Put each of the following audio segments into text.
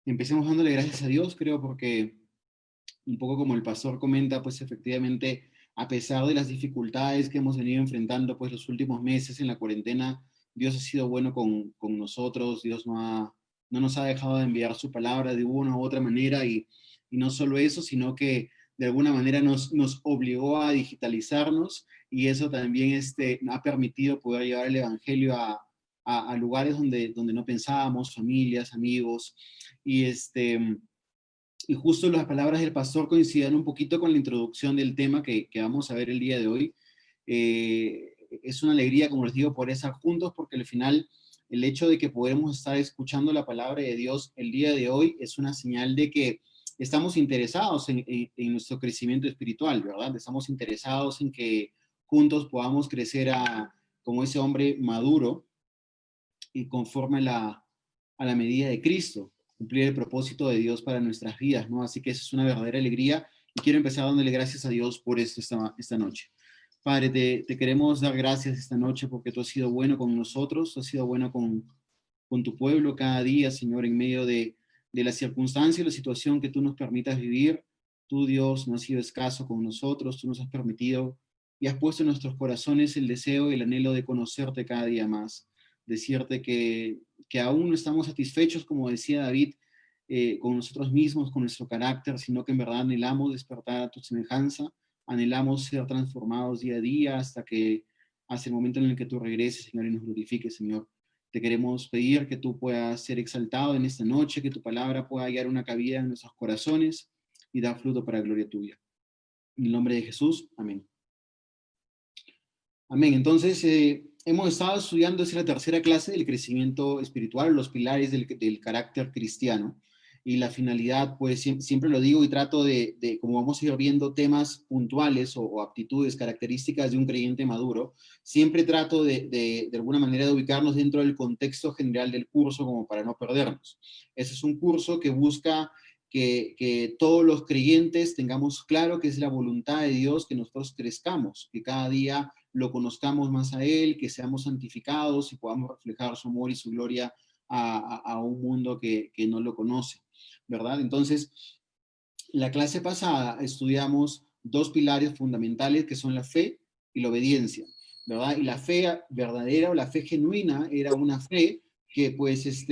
Empecemos dándole gracias a Dios, creo, porque un poco como el pastor comenta, pues efectivamente, a pesar de las dificultades que hemos venido enfrentando, pues los últimos meses en la cuarentena, Dios ha sido bueno con nosotros, Dios no nos ha dejado de enviar su palabra de una u otra manera, y no solo eso, sino que de alguna manera nos obligó a digitalizarnos, y eso también ha permitido poder llevar el Evangelio a lugares donde no pensábamos, familias, amigos, y y justo las palabras del pastor coinciden un poquito con la introducción del tema que vamos a ver el día de hoy. Es una alegría, como les digo, poder estar juntos, porque al final el hecho de que podamos estar escuchando la palabra de Dios el día de hoy es una señal de que estamos interesados en nuestro crecimiento espiritual, ¿verdad? Estamos interesados en que juntos podamos crecer como ese hombre maduro y conforme a la medida de Cristo, cumplir el propósito de Dios para nuestras vidas, ¿no? Así que eso es una verdadera alegría y quiero empezar dándole gracias a Dios por esto esta noche. Padre, te queremos dar gracias esta noche porque tú has sido bueno con nosotros, tú has sido bueno con tu pueblo cada día, Señor, en medio de la circunstancia y la situación que tú nos permitas vivir. Tú, Dios, no has sido escaso con nosotros, tú nos has permitido y has puesto en nuestros corazones el deseo y el anhelo de conocerte cada día más. Decirte que aún no estamos satisfechos, como decía David, con nosotros mismos, con nuestro carácter, sino que en verdad anhelamos despertar a tu semejanza, anhelamos ser transformados día a día hasta el momento en el que tú regreses, Señor, y nos glorifiques, Señor. Te queremos pedir que tú puedas ser exaltado en esta noche, que tu palabra pueda hallar una cabida en nuestros corazones y dar fruto para gloria tuya. En el nombre de Jesús, amén. Amén. Entonces, hemos estado estudiando, es la tercera clase del crecimiento espiritual, los pilares del carácter cristiano. Y la finalidad, pues siempre lo digo y trato como vamos a ir viendo temas puntuales o aptitudes, características de un creyente maduro, siempre trato de alguna manera de ubicarnos dentro del contexto general del curso como para no perdernos. Ese es un curso que busca que todos los creyentes tengamos claro que es la voluntad de Dios que nosotros crezcamos, que cada día lo conozcamos más a Él, que seamos santificados y podamos reflejar su amor y su gloria a un mundo que no lo conoce, ¿verdad? Entonces, la clase pasada estudiamos dos pilares fundamentales que son la fe y la obediencia, ¿verdad? Y la fe verdadera o la fe genuina era una fe que pues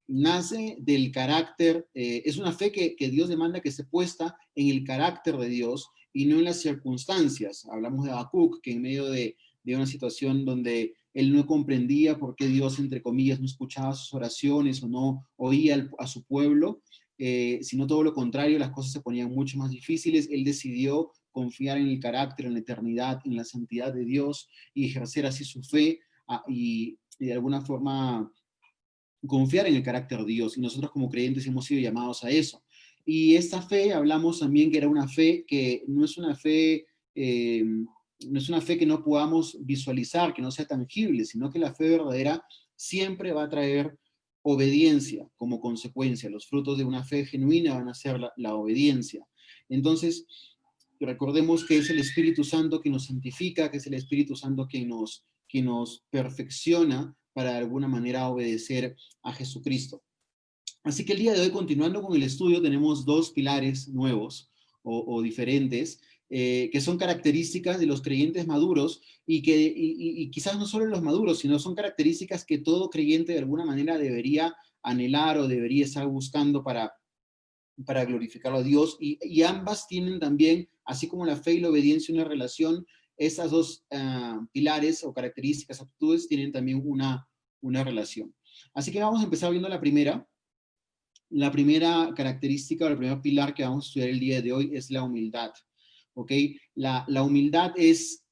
nace del carácter, es una fe que Dios demanda que esté puesta en el carácter de Dios y no en las circunstancias. Hablamos de Habacuc, que en medio de una situación donde él no comprendía por qué Dios, entre comillas, no escuchaba sus oraciones o no oía a su pueblo, sino todo lo contrario, las cosas se ponían mucho más difíciles. Él decidió confiar en el carácter, en la eternidad, en la santidad de Dios y ejercer así su fe y de alguna forma confiar en el carácter de Dios. Y nosotros como creyentes hemos sido llamados a eso. Y esta fe, hablamos también que era una fe que no es una fe... no es una fe que no podamos visualizar, que no sea tangible, sino que la fe verdadera siempre va a traer obediencia como consecuencia. Los frutos de una fe genuina van a ser la obediencia. Entonces, recordemos que es el Espíritu Santo que nos santifica, que es el Espíritu Santo que nos perfecciona para de alguna manera obedecer a Jesucristo. Así que el día de hoy, continuando con el estudio, tenemos dos pilares nuevos o diferentes, que son características de los creyentes maduros y quizás no solo los maduros, sino son características que todo creyente de alguna manera debería anhelar o debería estar buscando para glorificar a Dios. Y ambas tienen también, así como la fe y la obediencia, una relación. Esas dos pilares o características, aptitudes, tienen también una relación. Así que vamos a empezar viendo la primera. La primera característica o el primer pilar que vamos a estudiar el día de hoy es la humildad. ¿Ok? La humildad es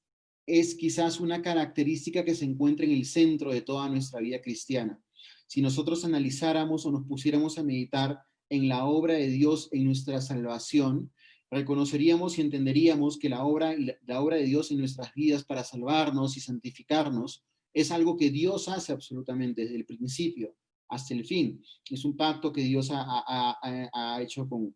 quizás una característica que se encuentra en el centro de toda nuestra vida cristiana. Si nosotros analizáramos o nos pusiéramos a meditar en la obra de Dios en nuestra salvación, reconoceríamos y entenderíamos que la obra de Dios en nuestras vidas para salvarnos y santificarnos es algo que Dios hace absolutamente desde el principio hasta el fin. Es un pacto que Dios ha hecho con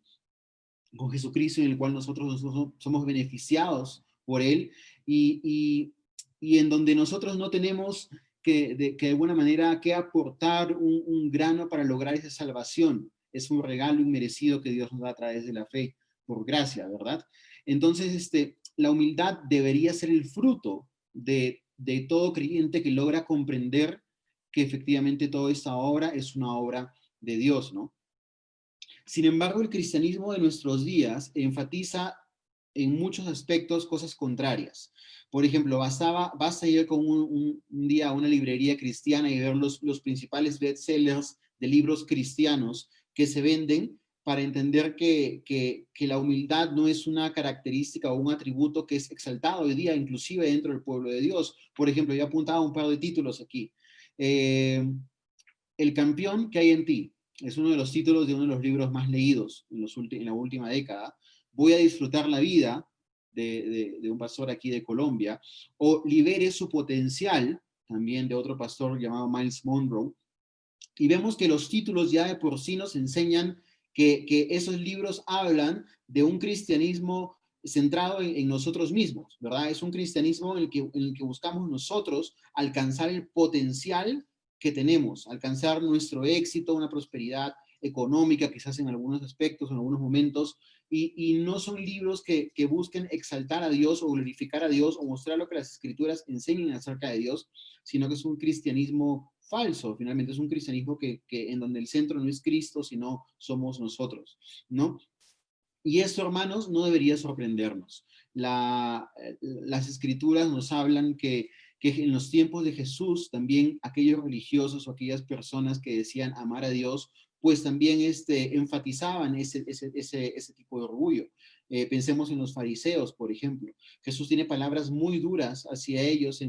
Jesucristo, en el cual nosotros somos beneficiados por Él y en donde nosotros no tenemos que de alguna manera que aportar un grano para lograr esa salvación. es un regalo inmerecido que Dios nos da a través de la fe, por gracia, ¿verdad? Entonces, la humildad debería ser el fruto de todo creyente que logra comprender que efectivamente toda esta obra es una obra de Dios, ¿no? Sin embargo, el cristianismo de nuestros días enfatiza en muchos aspectos cosas contrarias. Por ejemplo, basta ir con un día a una librería cristiana y ver los principales bestsellers de libros cristianos que se venden para entender que la humildad no es una característica o un atributo que es exaltado hoy día, inclusive dentro del pueblo de Dios. Por ejemplo, yo apuntaba un par de títulos aquí. El campeón que hay en ti es uno de los títulos de uno de los libros más leídos en la última década. Voy a disfrutar la vida de un pastor aquí de Colombia, o Libere su potencial, también de otro pastor llamado Miles Monroe, y vemos que los títulos ya de por sí nos enseñan que esos libros hablan de un cristianismo centrado en nosotros mismos, ¿verdad? Es un cristianismo en el que buscamos nosotros alcanzar el potencial que tenemos, alcanzar nuestro éxito, una prosperidad económica, quizás en algunos aspectos, en algunos momentos, y no son libros que busquen exaltar a Dios o glorificar a Dios o mostrar lo que las escrituras enseñan acerca de Dios, sino que es un cristianismo falso, finalmente es un cristianismo en donde el centro no es Cristo, sino somos nosotros, ¿no? Y esto, hermanos, no debería sorprendernos. Las escrituras nos hablan que en los tiempos de Jesús también aquellos religiosos o aquellas personas que decían amar a Dios, pues también enfatizaban ese tipo de orgullo. Pensemos en los fariseos, por ejemplo. Jesús tiene palabras muy duras hacia ellos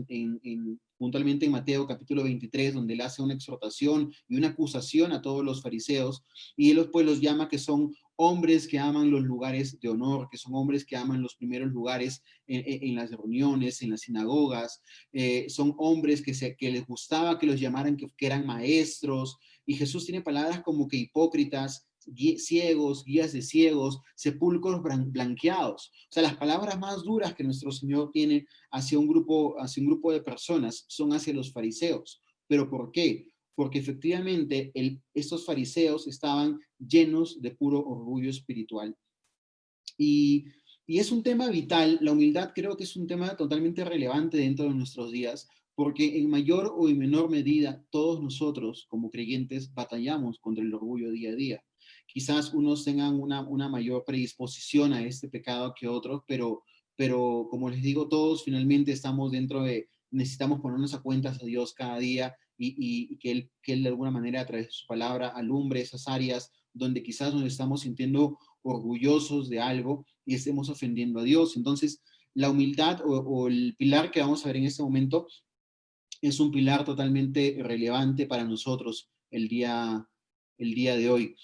puntualmente en Mateo capítulo 23, donde él hace una exhortación y una acusación a todos los fariseos, y él pues los llama que son hombres que aman los lugares de honor, que son hombres que aman los primeros lugares en las reuniones, en las sinagogas, son hombres que les gustaba que los llamaran que eran maestros, y Jesús tiene palabras como que hipócritas, ciegos, guías de ciegos, sepulcros blanqueados. O sea, las palabras más duras que nuestro Señor tiene hacia un grupo de personas son hacia los fariseos. ¿Pero por qué? Porque efectivamente estos fariseos estaban llenos de puro orgullo espiritual. Y, y es un tema vital, la humildad creo que es un tema totalmente relevante dentro de nuestros días, porque en mayor o en menor medida todos nosotros como creyentes batallamos contra el orgullo día a día. Quizás unos tengan una mayor predisposición a este pecado que otros, pero como les digo, todos finalmente estamos necesitamos ponernos a cuentas a Dios cada día y que él de alguna manera a través de su palabra alumbre esas áreas donde quizás nos estamos sintiendo orgullosos de algo y estemos ofendiendo a Dios. Entonces, la humildad o el pilar que vamos a ver en este momento es un pilar totalmente relevante para nosotros el día de hoy.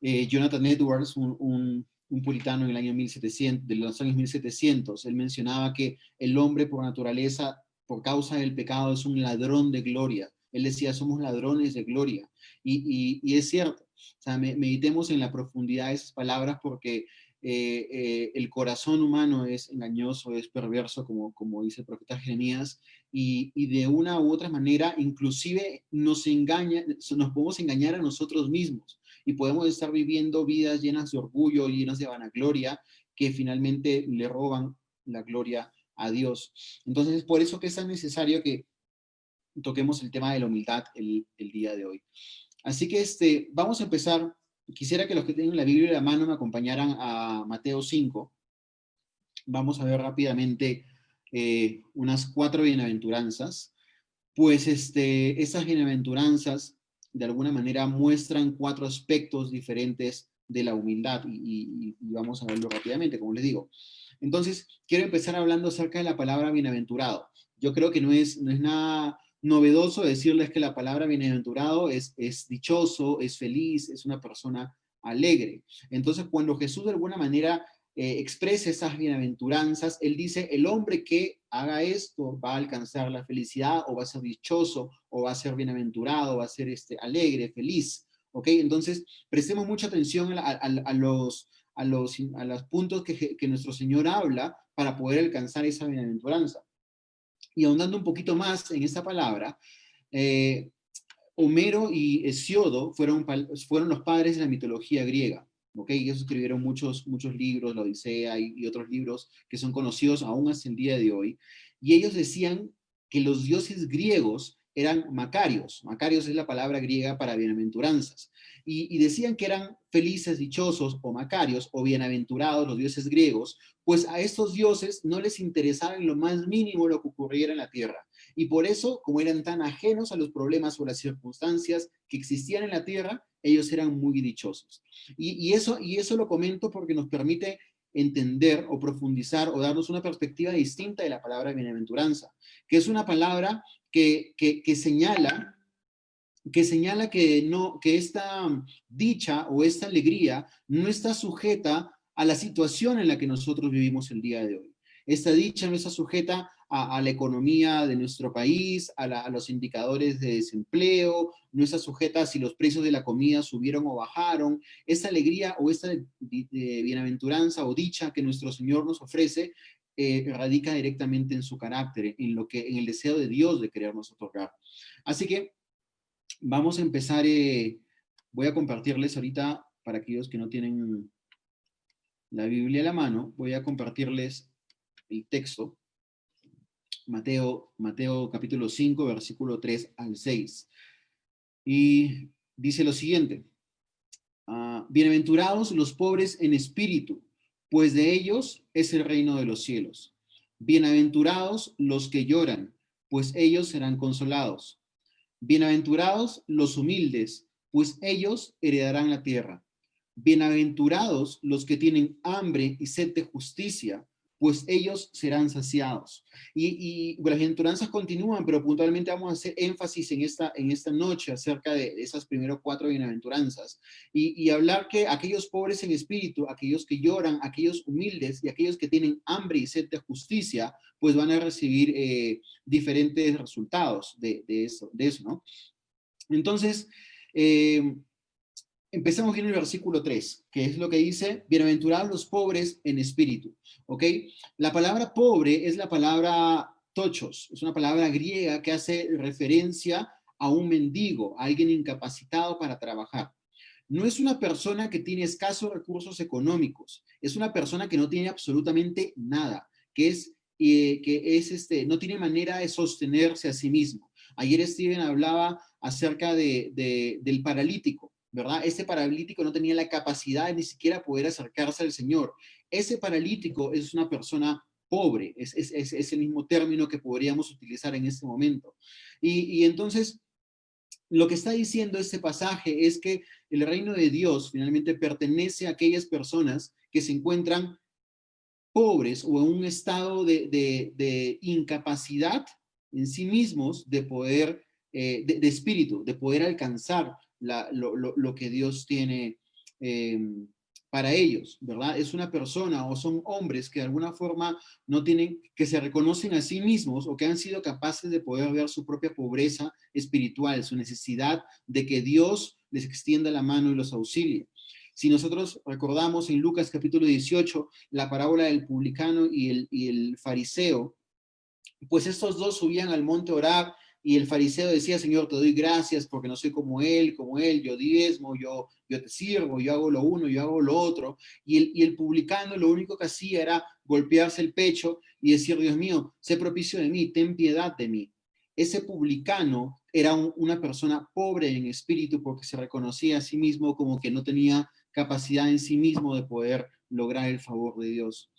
Jonathan Edwards, un puritano en el año 1700, de los años 1700, él mencionaba que el hombre por naturaleza, por causa del pecado, es un ladrón de gloria. Él decía, somos ladrones de gloria. Y es cierto. O sea, meditemos en la profundidad de esas palabras porque el corazón humano es engañoso, es perverso, como dice el profeta Jeremías, y de una u otra manera inclusive nos podemos engañar a nosotros mismos y podemos estar viviendo vidas llenas de orgullo, llenas de vanagloria, que finalmente le roban la gloria a Dios. Entonces es por eso que es tan necesario que toquemos el tema de la humildad el día de hoy. Así que vamos a empezar. Quisiera que los que tienen la Biblia en la mano me acompañaran a Mateo 5. Vamos a ver rápidamente unas 4 bienaventuranzas. Pues esas bienaventuranzas de alguna manera muestran 4 aspectos diferentes de la humildad y vamos a verlo rápidamente, como les digo. Entonces, quiero empezar hablando acerca de la palabra bienaventurado. Yo creo que no es nada novedoso decirles que la palabra bienaventurado es dichoso, es feliz, es una persona alegre. Entonces, cuando Jesús de alguna manera expresa esas bienaventuranzas, él dice, el hombre que haga esto va a alcanzar la felicidad o va a ser dichoso o va a ser bienaventurado, va a ser alegre, feliz. ¿Ok? Entonces, prestemos mucha atención a los puntos que nuestro Señor habla para poder alcanzar esa bienaventuranza. Y ahondando un poquito más en esta palabra, Homero y Hesiodo fueron los padres de la mitología griega. ¿Ok? Y ellos escribieron muchos libros, la Odisea y otros libros que son conocidos aún hasta el día de hoy. Y ellos decían que los dioses griegos eran macarios. Macarios es la palabra griega para bienaventuranzas. Y decían que eran felices, dichosos o macarios o bienaventurados los dioses griegos, pues a estos dioses no les interesaba en lo más mínimo lo que ocurriera en la tierra. Y por eso, como eran tan ajenos a los problemas o las circunstancias que existían en la tierra, ellos eran muy dichosos. Y eso lo comento porque nos permite entender o profundizar o darnos una perspectiva distinta de la palabra bienaventuranza, que es una palabra que señala que esta dicha o esta alegría no está sujeta a la situación en la que nosotros vivimos el día de hoy. Esta dicha no está sujeta a la economía de nuestro país, a los indicadores de desempleo, no está sujeta a si los precios de la comida subieron o bajaron. Esta alegría o esta bienaventuranza o dicha que nuestro Señor nos ofrece radica directamente en su carácter, en el deseo de Dios de querernos otorgar. Así que vamos a empezar, voy a compartirles ahorita, para aquellos que no tienen la Biblia a la mano, voy a compartirles el texto, Mateo capítulo 5, versículo 3 al 6. Y dice lo siguiente, bienaventurados los pobres en espíritu, pues de ellos es el reino de los cielos. Bienaventurados los que lloran, pues ellos serán consolados. Bienaventurados los humildes, pues ellos heredarán la tierra. Bienaventurados los que tienen hambre y sed de justicia, pues ellos serán saciados. Y las bienaventuranzas continúan, pero puntualmente vamos a hacer énfasis en esta noche acerca de esas primeras 4 bienaventuranzas. Y hablar que aquellos pobres en espíritu, aquellos que lloran, aquellos humildes y aquellos que tienen hambre y sed de justicia, pues van a recibir diferentes resultados de eso, ¿no? Entonces, empecemos viendo el versículo 3, que es lo que dice, bienaventurados los pobres en espíritu, ¿ok? La palabra pobre es la palabra tochos, es una palabra griega que hace referencia a un mendigo, a alguien incapacitado para trabajar. No es una persona que tiene escasos recursos económicos, es una persona que no tiene absolutamente nada, no tiene manera de sostenerse a sí mismo. Ayer Steven hablaba acerca del paralítico, ¿verdad? Ese paralítico no tenía la capacidad de ni siquiera poder acercarse al Señor. Ese paralítico es una persona pobre, es el mismo término que podríamos utilizar en este momento. Y entonces, lo que está diciendo este pasaje es que el reino de Dios finalmente pertenece a aquellas personas que se encuentran pobres o en un estado de incapacidad en sí mismos de poder, de espíritu, de poder alcanzar lo que Dios tiene eh, para ellos, ¿verdad? Es una persona o son hombres que de alguna forma no tienen, que se reconocen a sí mismos o que han sido capaces de poder ver su propia pobreza espiritual, su necesidad de que Dios les extienda la mano y los auxilie. Si nosotros recordamos en Lucas capítulo 18 la parábola del publicano y el fariseo, pues estos dos subían al monte a orar y el fariseo decía, Señor, te doy gracias porque no soy como él, yo diezmo, yo te sirvo, yo hago lo uno, yo hago lo otro. Y el publicano lo único que hacía era golpearse el pecho y decir, Dios mío, sé propicio de mí, ten piedad de mí. Ese publicano era una persona pobre en espíritu porque se reconocía a sí mismo como que no tenía capacidad en sí mismo de poder lograr el favor de Dios.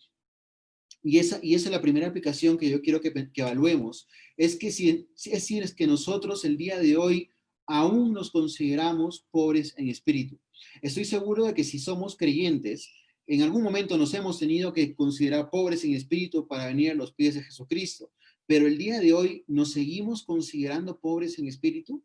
Y esa es la primera aplicación que yo quiero que evaluemos, es que es que nosotros el día de hoy aún nos consideramos pobres en espíritu. Estoy seguro de que si somos creyentes, en algún momento nos hemos tenido que considerar pobres en espíritu para venir a los pies de Jesucristo, pero el día de hoy nos seguimos considerando pobres en espíritu.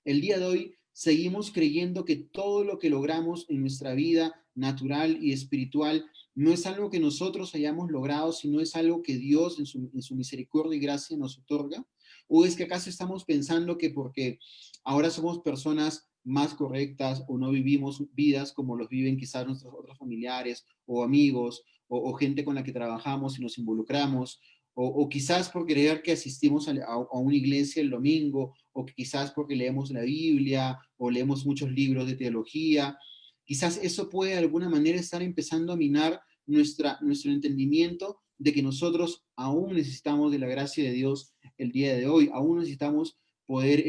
El día de hoy seguimos creyendo que todo lo que logramos en nuestra vida natural y espiritual no es algo que nosotros hayamos logrado, sino es algo que Dios en su misericordia y gracia nos otorga. ¿O es que acaso estamos pensando que porque ahora somos personas más correctas o no vivimos vidas como los viven quizás nuestros otros familiares o amigos o gente con la que trabajamos y nos involucramos, o quizás por creer que asistimos a una iglesia el domingo, o quizás porque leemos la Biblia, o leemos muchos libros de teología. Quizás eso puede de alguna manera estar empezando a minar nuestro entendimiento de que nosotros aún necesitamos de la gracia de Dios el día de hoy, aún necesitamos poder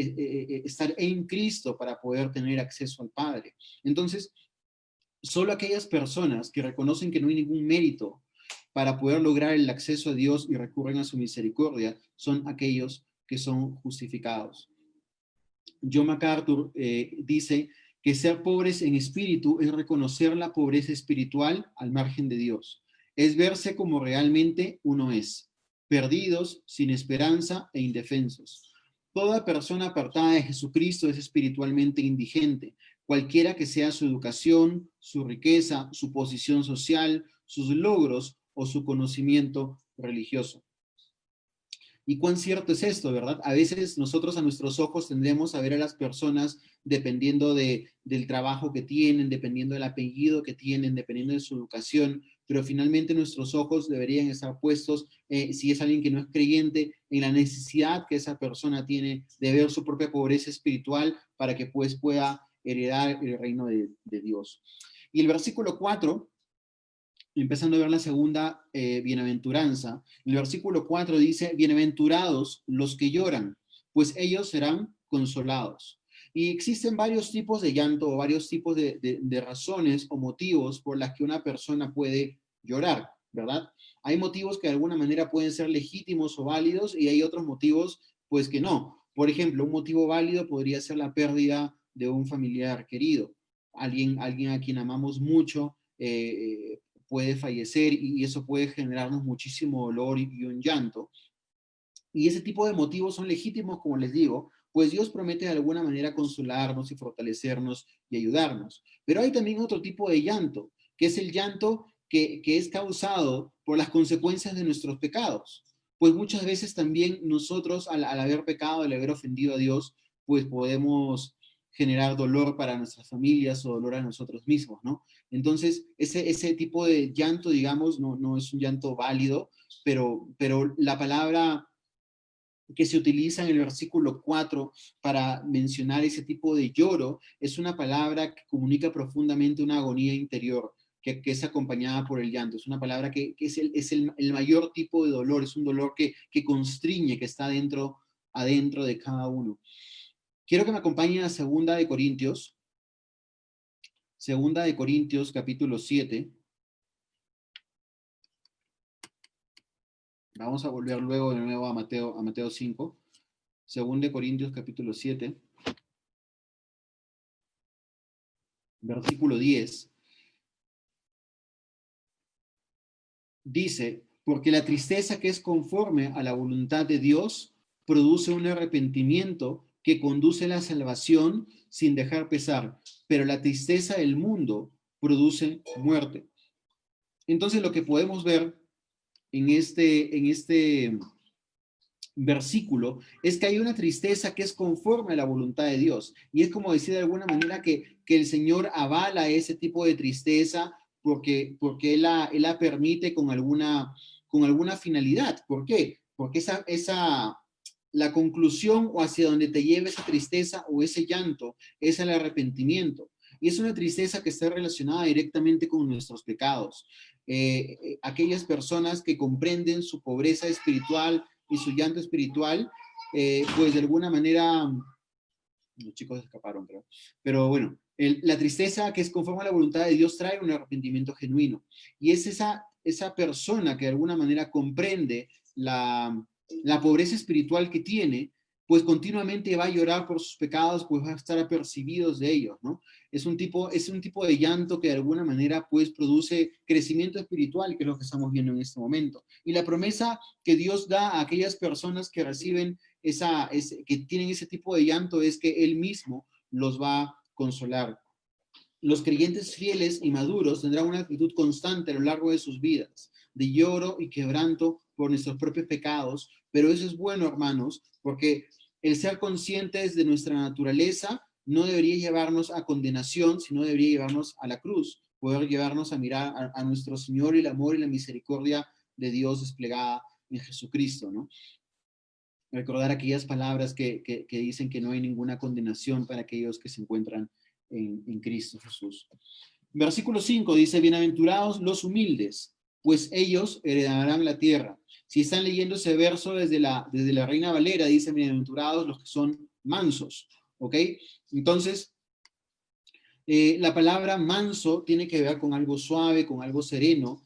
estar en Cristo para poder tener acceso al Padre. Entonces, solo aquellas personas que reconocen que no hay ningún mérito para poder lograr el acceso a Dios y recurren a su misericordia son aquellos que son justificados. John MacArthur dice que ser pobres en espíritu es reconocer la pobreza espiritual al margen de Dios. Es verse como realmente uno es, perdidos, sin esperanza e indefensos. Toda persona apartada de Jesucristo es espiritualmente indigente, cualquiera que sea su educación, su riqueza, su posición social, sus logros o su conocimiento religioso. ¿Y cuán cierto es esto, verdad? A veces nosotros a nuestros ojos tendremos a ver a las personas dependiendo del trabajo que tienen, dependiendo del apellido que tienen, dependiendo de su educación, pero finalmente nuestros ojos deberían estar puestos, si es alguien que no es creyente, en la necesidad que esa persona tiene de ver su propia pobreza espiritual para que pues pueda heredar el reino de Dios. Y el versículo 4, empezando a ver la segunda bienaventuranza, el versículo 4 dice, bienaventurados los que lloran, pues ellos serán consolados. Y existen varios tipos de llanto o varios tipos de razones o motivos por las que una persona puede llorar, ¿verdad? Hay motivos que de alguna manera pueden ser legítimos o válidos y hay otros motivos pues que no. Por ejemplo, un motivo válido podría ser la pérdida de un familiar querido, alguien a quien amamos mucho, puede fallecer y eso puede generarnos muchísimo dolor y un llanto. Y ese tipo de motivos son legítimos, como les digo, pues Dios promete de alguna manera consolarnos y fortalecernos y ayudarnos. Pero hay también otro tipo de llanto, que es el llanto que es causado por las consecuencias de nuestros pecados. Pues muchas veces también nosotros, al haber pecado, al haber ofendido a Dios, pues podemos generar dolor para nuestras familias o dolor a nosotros mismos, ¿no? Entonces, ese tipo de llanto, digamos, no es un llanto válido, pero la palabra que se utiliza en el versículo 4 para mencionar ese tipo de lloro es una palabra que comunica profundamente una agonía interior que es acompañada por el llanto. Es una palabra que es el mayor tipo de dolor, es un dolor que constriñe, que está adentro de cada uno. Quiero que me acompañen a Segunda de Corintios capítulo 7. Vamos a volver luego de nuevo a Mateo 5. Segunda de Corintios capítulo 7, versículo 10. Dice, porque la tristeza que es conforme a la voluntad de Dios produce un arrepentimiento que conduce a la salvación sin dejar pesar, pero la tristeza del mundo produce muerte. Entonces lo que podemos ver en este versículo es que hay una tristeza que es conforme a la voluntad de Dios. Y es como decir de alguna manera que el Señor avala ese tipo de tristeza porque Él la permite con alguna finalidad. ¿Por qué? Porque la conclusión o hacia donde te lleva esa tristeza o ese llanto es el arrepentimiento. Y es una tristeza que está relacionada directamente con nuestros pecados. Aquellas personas que comprenden su pobreza espiritual y su llanto espiritual, pues de alguna manera, los chicos escaparon, creo, pero bueno, la tristeza que es conforme a la voluntad de Dios trae un arrepentimiento genuino. Y es esa persona que de alguna manera comprende la pobreza espiritual que tiene, pues continuamente va a llorar por sus pecados, pues va a estar apercibidos de ellos, ¿no? Es un tipo de llanto que de alguna manera pues produce crecimiento espiritual, que es lo que estamos viendo en este momento. Y la promesa que Dios da a aquellas personas que reciben que tienen ese tipo de llanto es que Él mismo los va a consolar. Los creyentes fieles y maduros tendrán una actitud constante a lo largo de sus vidas, de lloro y quebranto por nuestros propios pecados, pero eso es bueno, hermanos, porque el ser conscientes de nuestra naturaleza no debería llevarnos a condenación, sino debería llevarnos a la cruz, poder llevarnos a mirar a nuestro Señor y el amor y la misericordia de Dios desplegada en Jesucristo, ¿no? Recordar aquellas palabras que dicen que no hay ninguna condenación para aquellos que se encuentran en Cristo Jesús. Versículo 5 dice, bienaventurados los humildes, pues ellos heredarán la tierra. Si están leyendo ese verso desde la Reina Valera, dice, bienaventurados los que son mansos, ¿ok? Entonces, la palabra manso tiene que ver con algo suave, con algo sereno.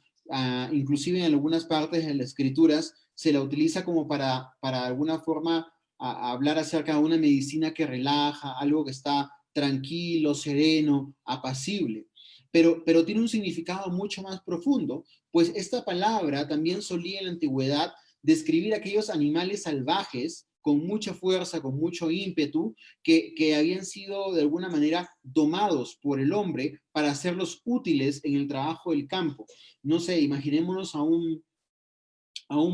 Inclusive en algunas partes de las escrituras se la utiliza como para alguna forma hablar acerca de una medicina que relaja, algo que está tranquilo, sereno, apacible. Pero tiene un significado mucho más profundo, pues esta palabra también solía en la antigüedad describir aquellos animales salvajes con mucha fuerza, con mucho ímpetu, que habían sido de alguna manera domados por el hombre para hacerlos útiles en el trabajo del campo. No sé, imaginémonos a un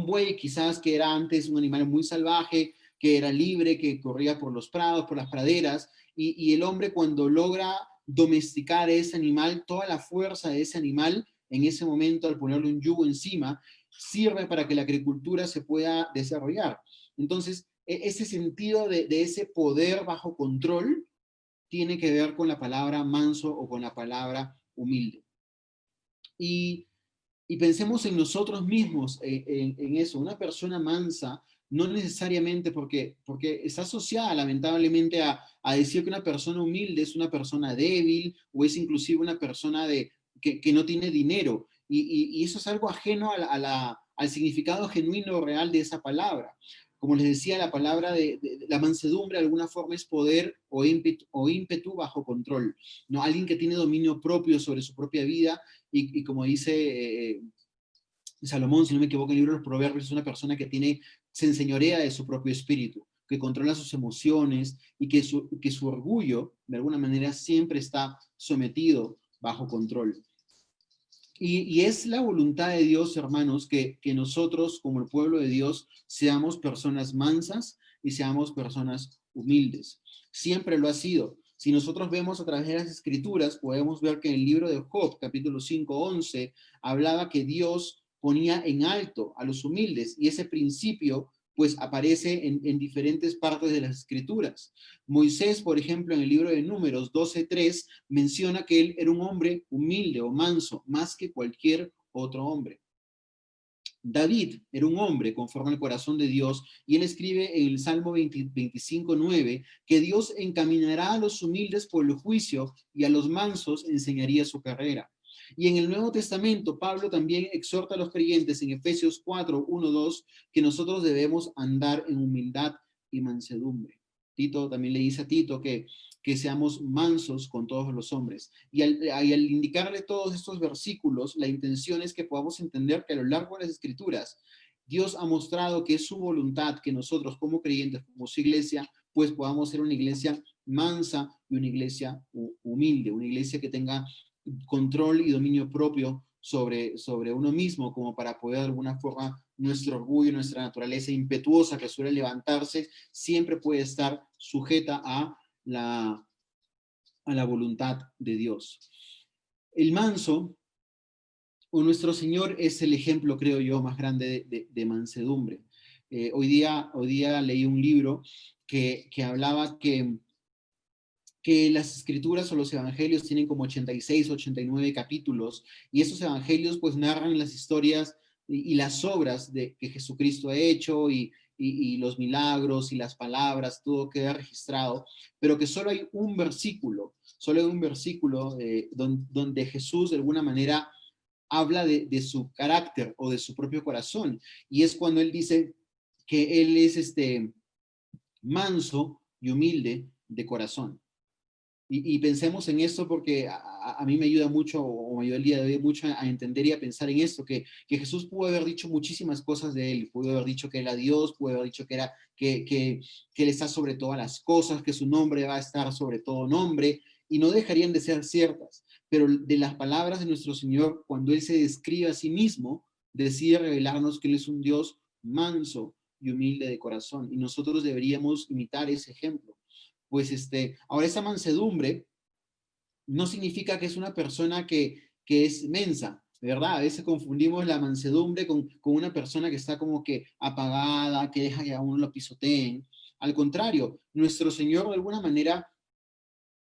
buey quizás que era antes un animal muy salvaje, que era libre, que corría por los prados, por las praderas, y el hombre cuando logra domesticar a ese animal, toda la fuerza de ese animal, en ese momento al ponerle un yugo encima, sirve para que la agricultura se pueda desarrollar. Entonces, ese sentido de ese poder bajo control tiene que ver con la palabra manso o con la palabra humilde. Y pensemos en nosotros mismos, en eso. Una persona mansa, no necesariamente porque está asociada lamentablemente a decir que una persona humilde es una persona débil o es inclusive una persona que no tiene dinero. Y eso es algo ajeno al significado genuino real de esa palabra. Como les decía, la palabra de la mansedumbre de alguna forma es poder o ímpetu bajo control, ¿no? Alguien que tiene dominio propio sobre su propia vida y como dice Salomón, si no me equivoco, en el libro de los Proverbios, es una persona que se enseñorea de su propio espíritu, que controla sus emociones y que su orgullo, de alguna manera, siempre está sometido bajo control. Y es la voluntad de Dios, hermanos, que nosotros, como el pueblo de Dios, seamos personas mansas y seamos personas humildes. Siempre lo ha sido. Si nosotros vemos a través de las Escrituras, podemos ver que en el libro de Job, capítulo 5:11, hablaba que Dios ponía en alto a los humildes, y ese principio pues aparece en diferentes partes de las Escrituras. Moisés, por ejemplo, en el libro de Números 12:3, menciona que él era un hombre humilde o manso, más que cualquier otro hombre. David era un hombre conforme al corazón de Dios, y él escribe en el Salmo 25:9 que Dios encaminará a los humildes por el juicio y a los mansos enseñaría su carrera. Y en el Nuevo Testamento, Pablo también exhorta a los creyentes en Efesios 4:1-2 que nosotros debemos andar en humildad y mansedumbre. Tito también le dice a Tito que seamos mansos con todos los hombres. Y al indicarle todos estos versículos, la intención es que podamos entender que a lo largo de las Escrituras, Dios ha mostrado que es su voluntad que nosotros como creyentes, como su iglesia, pues podamos ser una iglesia mansa y una iglesia humilde, una iglesia que tenga control y dominio propio sobre uno mismo, como para poder de alguna forma nuestro orgullo, nuestra naturaleza impetuosa que suele levantarse, siempre puede estar sujeta a la voluntad de Dios. El manso, o nuestro Señor, es el ejemplo, creo yo, más grande de mansedumbre. Hoy día leí un libro que hablaba que las escrituras o los evangelios tienen como 86, 89 capítulos, y esos evangelios pues narran las historias y las obras que Jesucristo ha hecho y los milagros y las palabras, todo queda registrado, pero que solo hay un versículo donde Jesús de alguna manera habla de su carácter o de su propio corazón, y es cuando él dice que él es manso y humilde de corazón. Y pensemos en esto porque a mí me ayuda mucho, o me ayuda el día de hoy mucho a entender y a pensar en esto, que Jesús pudo haber dicho muchísimas cosas de él, pudo haber dicho que era Dios, pudo haber dicho que él está sobre todas las cosas, que su nombre va a estar sobre todo nombre, y no dejarían de ser ciertas, pero de las palabras de nuestro Señor, cuando Él se describe a sí mismo, decide revelarnos que Él es un Dios manso y humilde de corazón, y nosotros deberíamos imitar ese ejemplo. Pues ahora esa mansedumbre no significa que es una persona que es mensa, ¿verdad? A veces confundimos la mansedumbre con una persona que está como que apagada, que deja que a uno lo pisoteen. Al contrario, nuestro Señor de alguna manera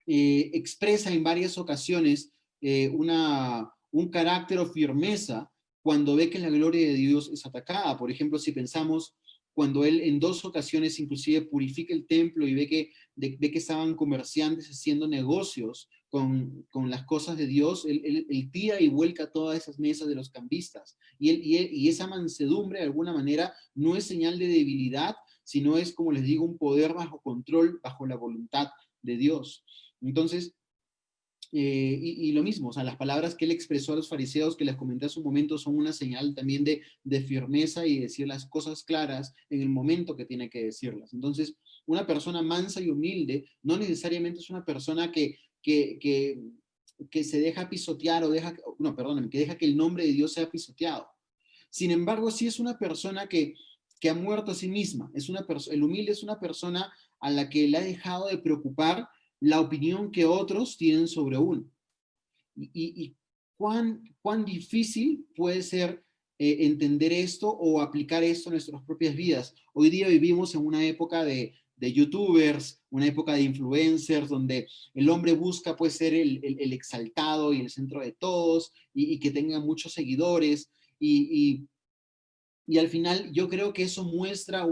expresa en varias ocasiones un carácter o firmeza cuando ve que la gloria de Dios es atacada. Por ejemplo, si pensamos cuando él en dos ocasiones inclusive purifica el templo y ve que estaban comerciantes haciendo negocios con las cosas de Dios, él tira y vuelca todas esas mesas de los cambistas. Y esa mansedumbre de alguna manera no es señal de debilidad, sino es, como les digo, un poder bajo control, bajo la voluntad de Dios. Entonces, y lo mismo, o sea, las palabras que él expresó a los fariseos, que les comenté hace un momento, son una señal también de firmeza y decir las cosas claras en el momento que tiene que decirlas. Entonces, una persona mansa y humilde no necesariamente es una persona que se deja pisotear o deja, no, perdóname, que deja que el nombre de Dios sea pisoteado. Sin embargo, sí es una persona que ha muerto a sí misma. El humilde es una persona a la que le ha dejado de preocupar la opinión que otros tienen sobre uno. Y cuán difícil puede ser entender esto o aplicar esto en nuestras propias vidas. Hoy día vivimos en una época de youtubers, una época de influencers, donde el hombre busca pues ser el exaltado y el centro de todos y que tenga muchos seguidores. Y, y al final yo creo que eso muestra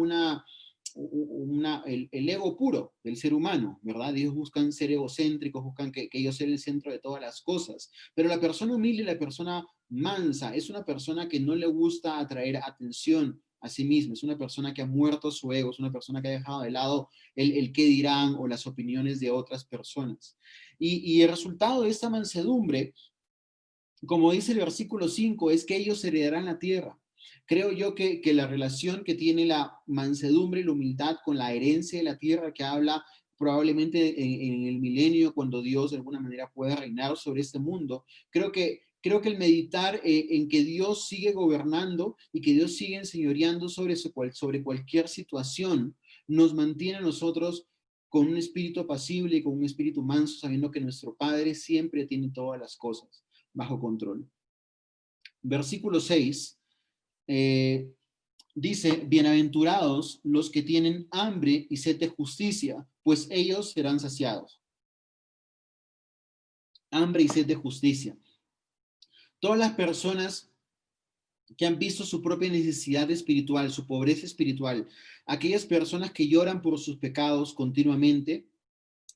el ego puro del ser humano, ¿verdad? Ellos buscan ser egocéntricos, buscan que ellos sean el centro de todas las cosas. Pero la persona humilde, la persona mansa, es una persona que no le gusta atraer atención a sí misma, es una persona que ha muerto su ego, es una persona que ha dejado de lado el qué dirán o las opiniones de otras personas. Y el resultado de esta mansedumbre, como dice el versículo 5, es que ellos heredarán la tierra. Creo yo que la relación que tiene la mansedumbre y la humildad con la herencia de la tierra que habla probablemente en el milenio, cuando Dios de alguna manera pueda reinar sobre este mundo, creo que el meditar en que Dios sigue gobernando y que Dios sigue enseñoreando sobre cualquier situación, nos mantiene a nosotros con un espíritu apacible y con un espíritu manso, sabiendo que nuestro Padre siempre tiene todas las cosas bajo control. Versículo 6 dice, bienaventurados los que tienen hambre y sed de justicia, pues ellos serán saciados. Hambre y sed de justicia. Todas las personas que han visto su propia necesidad espiritual, su pobreza espiritual, aquellas personas que lloran por sus pecados continuamente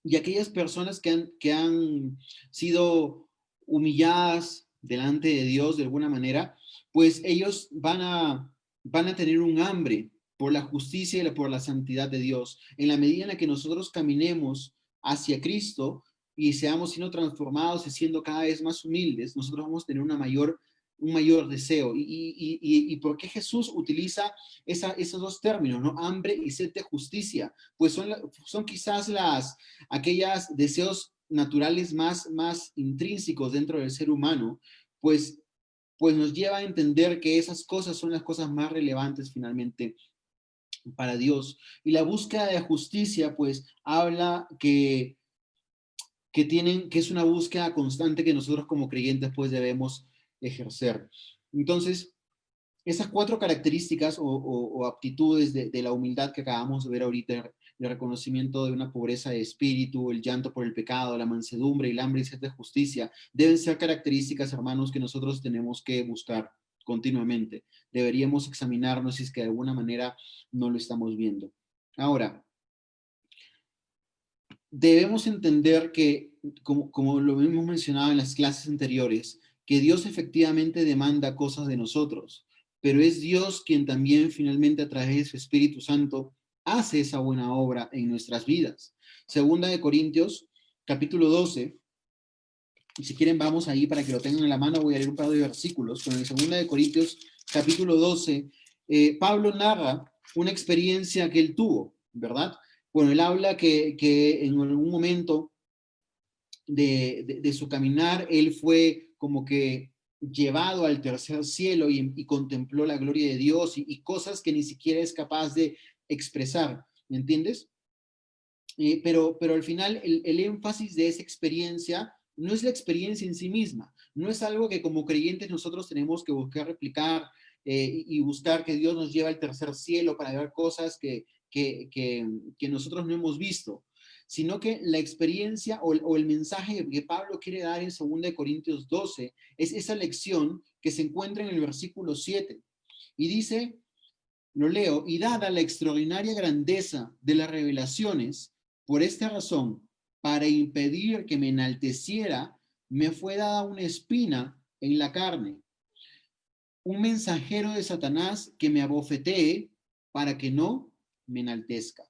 y aquellas personas que han sido humilladas delante de Dios de alguna manera, pues ellos van a tener un hambre por la justicia y por la santidad de Dios. En la medida en la que nosotros caminemos hacia Cristo y seamos siendo transformados y siendo cada vez más humildes, nosotros vamos a tener un mayor deseo. ¿Y por qué Jesús utiliza esos dos términos, ¿no? Hambre y sed de justicia? Pues son quizás aquellos deseos naturales más intrínsecos dentro del ser humano, pues, pues nos lleva a entender que esas cosas son las cosas más relevantes finalmente para Dios. Y la búsqueda de justicia, pues, habla que es una búsqueda constante que nosotros como creyentes, pues, debemos ejercer. Entonces, esas cuatro características o aptitudes de la humildad que acabamos de ver ahorita, el reconocimiento de una pobreza de espíritu, el llanto por el pecado, la mansedumbre, el hambre y sed de justicia, deben ser características, hermanos, que nosotros tenemos que buscar continuamente. Deberíamos examinarnos si es que de alguna manera no lo estamos viendo. Ahora, debemos entender que, como lo hemos mencionado en las clases anteriores, que Dios efectivamente demanda cosas de nosotros, pero es Dios quien también finalmente a través de su Espíritu Santo hace esa buena obra en nuestras vidas. Segunda de Corintios, capítulo 12, y si quieren vamos ahí para que lo tengan en la mano, voy a leer un par de versículos, con el Segunda de Corintios, capítulo 12, Pablo narra una experiencia que él tuvo, ¿verdad? Bueno, él habla que en algún momento de su caminar, él fue como que llevado al tercer cielo y contempló la gloria de Dios y cosas que ni siquiera es capaz de expresar, ¿me entiendes? Pero al final el énfasis de esa experiencia no es la experiencia en sí misma, no es algo que como creyentes nosotros tenemos que buscar replicar y buscar que Dios nos lleve al tercer cielo para ver cosas que nosotros no hemos visto, sino que la experiencia o el mensaje que Pablo quiere dar en 2 Corintios 12 es esa lección que se encuentra en el versículo 7 y dice, lo leo, y dada la extraordinaria grandeza de las revelaciones, por esta razón, para impedir que me enalteciera, me fue dada una espina en la carne, un mensajero de Satanás que me abofetee para que no me enaltezca.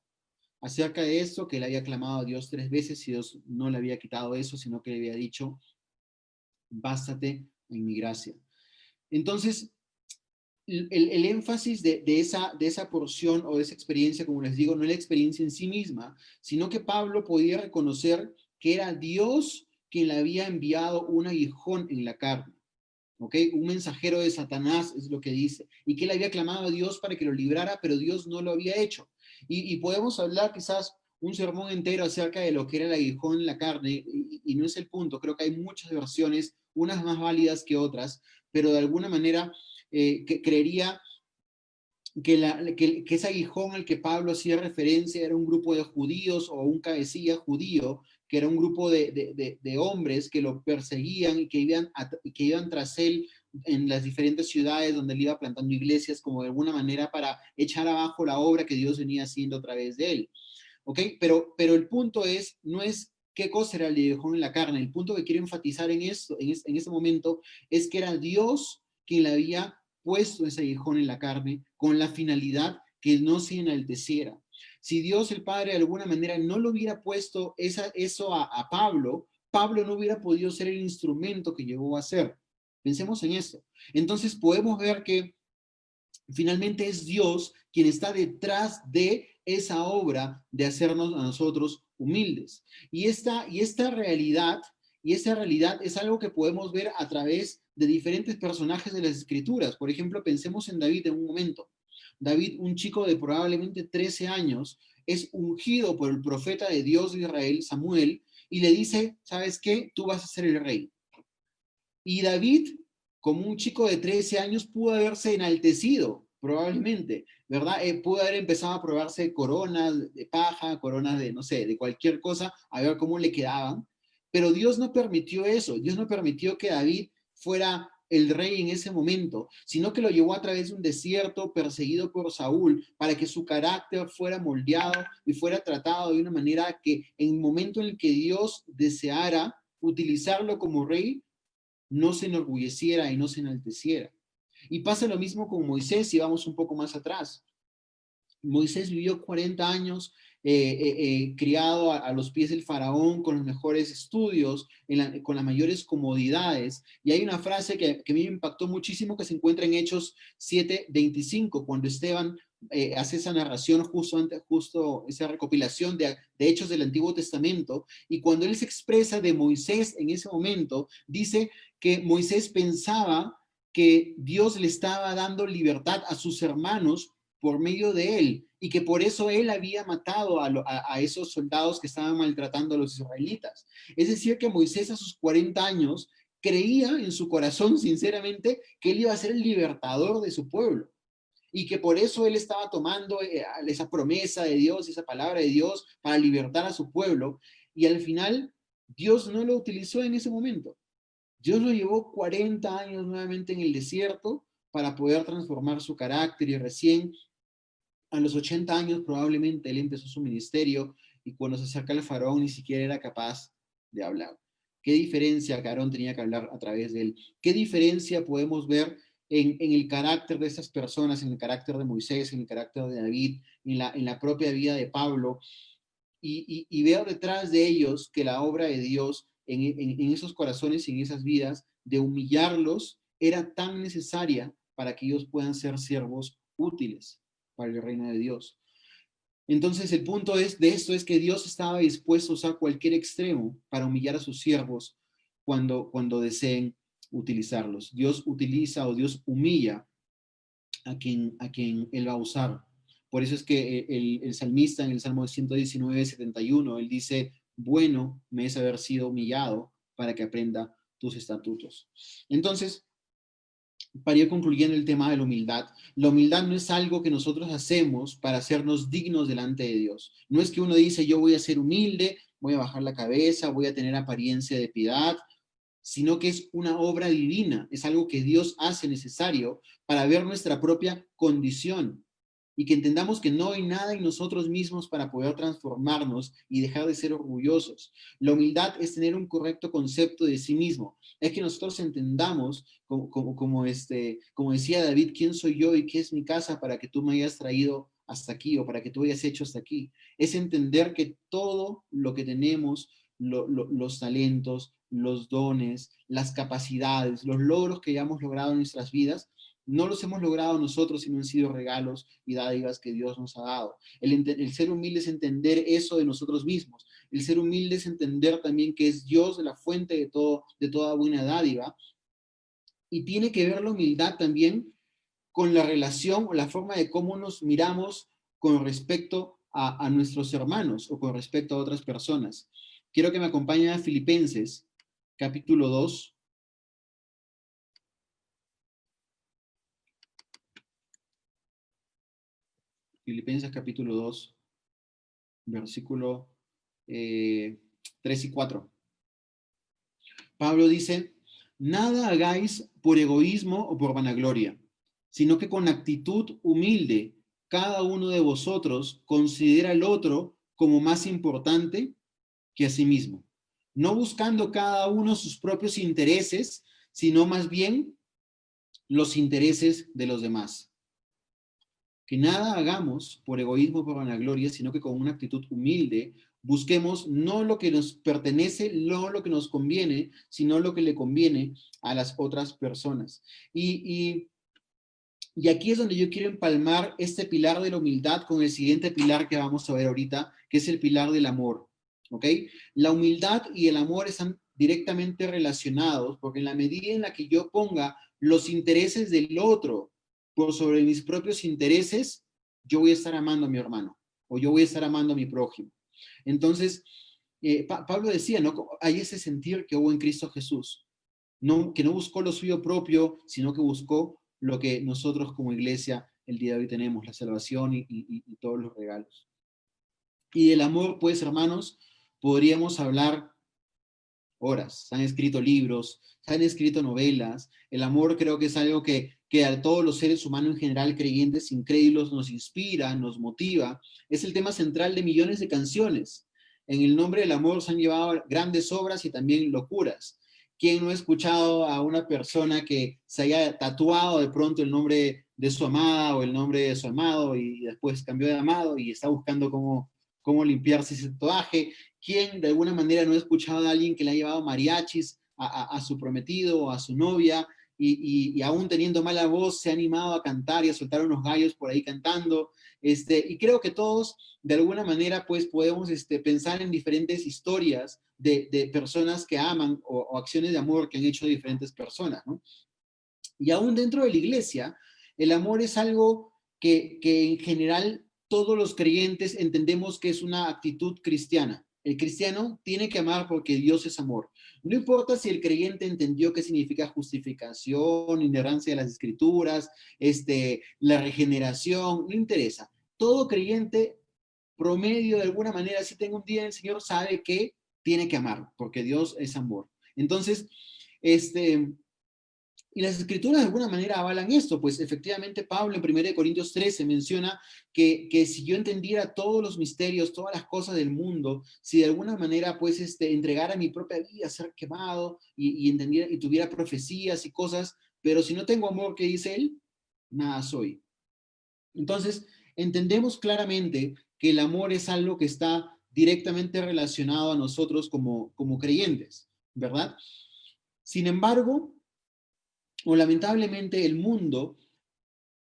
Acerca de esto, que él había clamado a Dios 3 veces y Dios no le había quitado eso, sino que le había dicho, bástate en mi gracia. Entonces, el énfasis de esa porción o de esa experiencia, como les digo, no es la experiencia en sí misma, sino que Pablo podía reconocer que era Dios quien le había enviado un aguijón en la carne. ¿Ok? Un mensajero de Satanás es lo que dice, y que él había clamado a Dios para que lo librara, pero Dios no lo había hecho. Y podemos hablar quizás un sermón entero acerca de lo que era el aguijón en la carne, y no es el punto, creo que hay muchas versiones, unas más válidas que otras, pero de alguna manera creería que ese aguijón al que Pablo hacía referencia era un grupo de judíos o un cabecilla judío, que era un grupo de hombres que lo perseguían y que iban tras él en las diferentes ciudades donde él iba plantando iglesias, como de alguna manera para echar abajo la obra que Dios venía haciendo a través de él. ¿Ok? Pero el punto es, no es qué cosa era el aguijón en la carne, el punto que quiero enfatizar en esto, en este momento, es que era Dios quien le había puesto ese aguijón en la carne con la finalidad que no se enalteciera. Si Dios el Padre de alguna manera no lo hubiera puesto eso a Pablo, Pablo no hubiera podido ser el instrumento que llegó a ser. Pensemos en esto. Entonces podemos ver que finalmente es Dios quien está detrás de esa obra de hacernos a nosotros humildes. Y esta realidad es algo que podemos ver a través de diferentes personajes de las Escrituras. Por ejemplo, pensemos en David en un momento. David, un chico de probablemente 13 años, es ungido por el profeta de Dios de Israel, Samuel, y le dice, ¿sabes qué? Tú vas a ser el rey. Y David, como un chico de 13 años, pudo haberse enaltecido, probablemente, ¿verdad? Pudo haber empezado a probarse coronas de paja, coronas de, no sé, de cualquier cosa, a ver cómo le quedaban. Pero Dios no permitió eso. Dios no permitió que David fuera el rey en ese momento, sino que lo llevó a través de un desierto perseguido por Saúl para que su carácter fuera moldeado y fuera tratado de una manera que en el momento en el que Dios deseara utilizarlo como rey, no se enorgulleciera y no se enalteciera. Y pasa lo mismo con Moisés, si vamos un poco más atrás. Moisés vivió 40 años criado a los pies del faraón con los mejores estudios, con las mayores comodidades. Y hay una frase que a mí me impactó muchísimo que se encuentra en Hechos 7:25, cuando Esteban hace esa narración justo esa recopilación de hechos del Antiguo Testamento, y cuando él se expresa de Moisés en ese momento, dice que Moisés pensaba que Dios le estaba dando libertad a sus hermanos por medio de él, y que por eso él había matado a esos soldados que estaban maltratando a los israelitas. Es decir, que Moisés a sus 40 años creía en su corazón sinceramente que él iba a ser el libertador de su pueblo, y que por eso él estaba tomando esa promesa de Dios, esa palabra de Dios para libertar a su pueblo, y al final Dios no lo utilizó en ese momento. Dios lo llevó 40 años nuevamente en el desierto para poder transformar su carácter, y recién a los 80 años probablemente él empezó su ministerio, y cuando se acerca al faraón ni siquiera era capaz de hablar. ¿Qué diferencia que Aarón tenía que hablar a través de él? ¿Qué diferencia podemos ver en el carácter de estas personas, en el carácter de Moisés, en el carácter de David, en la propia vida de Pablo? Y veo detrás de ellos que la obra de Dios en esos corazones y en esas vidas de humillarlos era tan necesaria para que ellos puedan ser siervos útiles para el reino de Dios. Entonces el punto de esto es que Dios estaba dispuesto a usar cualquier extremo para humillar a sus siervos cuando deseen utilizarlos. Dios utiliza o Dios humilla a quien Él va a usar. Por eso es que el salmista en el Salmo 119, 71, él dice, bueno me es haber sido humillado para que aprenda tus estatutos. Entonces, para ir concluyendo el tema de la humildad no es algo que nosotros hacemos para hacernos dignos delante de Dios. No es que uno dice, yo voy a ser humilde, voy a bajar la cabeza, voy a tener apariencia de piedad, sino que es una obra divina, es algo que Dios hace necesario para ver nuestra propia condición y que entendamos que no hay nada en nosotros mismos para poder transformarnos y dejar de ser orgullosos. La humildad es tener un correcto concepto de sí mismo, es que nosotros entendamos, como decía David, quién soy yo y qué es mi casa para que tú me hayas traído hasta aquí o para que tú hayas hecho hasta aquí. Es entender que todo lo que tenemos, los talentos, los dones, las capacidades, los logros que ya hemos logrado en nuestras vidas, no los hemos logrado nosotros, sino han sido regalos y dádivas que Dios nos ha dado. El ser humilde es entender eso de nosotros mismos. El ser humilde es entender también que es Dios la fuente de toda buena dádiva. Y tiene que ver la humildad también con la relación o la forma de cómo nos miramos con respecto a nuestros hermanos o con respecto a otras personas. Quiero que me acompañen a Filipenses, capítulo 2. Filipenses capítulo 2, versículo 3 y 4. Pablo dice, nada hagáis por egoísmo o por vanagloria, sino que con actitud humilde cada uno de vosotros considera al otro como más importante que a sí mismo, no buscando cada uno sus propios intereses, sino más bien los intereses de los demás. Que nada hagamos por egoísmo o por vanagloria, sino que con una actitud humilde busquemos no lo que nos pertenece, no lo que nos conviene, sino lo que le conviene a las otras personas. Y aquí es donde yo quiero empalmar este pilar de la humildad con el siguiente pilar que vamos a ver ahorita, que es el pilar del amor. ¿Ok? La humildad y el amor están directamente relacionados, porque en la medida en la que yo ponga los intereses del otro por sobre mis propios intereses, yo voy a estar amando a mi hermano, o yo voy a estar amando a mi prójimo. Entonces, Pablo decía, ¿no? Hay ese sentir que hubo en Cristo Jesús, no, que no buscó lo suyo propio, sino que buscó lo que nosotros como iglesia el día de hoy tenemos, la salvación y todos los regalos. Y del amor, pues, hermanos, podríamos hablar horas. Se han escrito libros, se han escrito novelas. El amor creo que es algo que a todos los seres humanos en general, creyentes, incrédulos, nos inspira, nos motiva. Es el tema central de millones de canciones. En el nombre del amor se han llevado grandes obras y también locuras. ¿Quién no ha escuchado a una persona que se haya tatuado de pronto el nombre de su amada o el nombre de su amado y después cambió de amado y está buscando cómo limpiarse ese tatuaje? ¿Quién de alguna manera no ha escuchado a alguien que le ha llevado mariachis a su prometido o a su novia y aún teniendo mala voz se ha animado a cantar y a soltar unos gallos por ahí cantando? Y creo que todos de alguna manera pues podemos pensar en diferentes historias de personas que aman o acciones de amor que han hecho diferentes personas, ¿no? Y aún dentro de la iglesia, el amor es algo que en general todos los creyentes entendemos que es una actitud cristiana. El cristiano tiene que amar porque Dios es amor. No importa si el creyente entendió qué significa justificación, inerrancia de las escrituras, la regeneración, no interesa. Todo creyente promedio de alguna manera, si tengo un día en el Señor, sabe que tiene que amar porque Dios es amor. Entonces, y las escrituras de alguna manera avalan esto, pues efectivamente Pablo en 1 Corintios 13 menciona que si yo entendiera todos los misterios, todas las cosas del mundo, si de alguna manera pues entregara mi propia vida a ser quemado y entendiera y tuviera profecías y cosas, pero si no tengo amor, ¿qué dice él? Nada soy. Entonces, entendemos claramente que el amor es algo que está directamente relacionado a nosotros como creyentes, ¿verdad? Sin embargo, o lamentablemente el mundo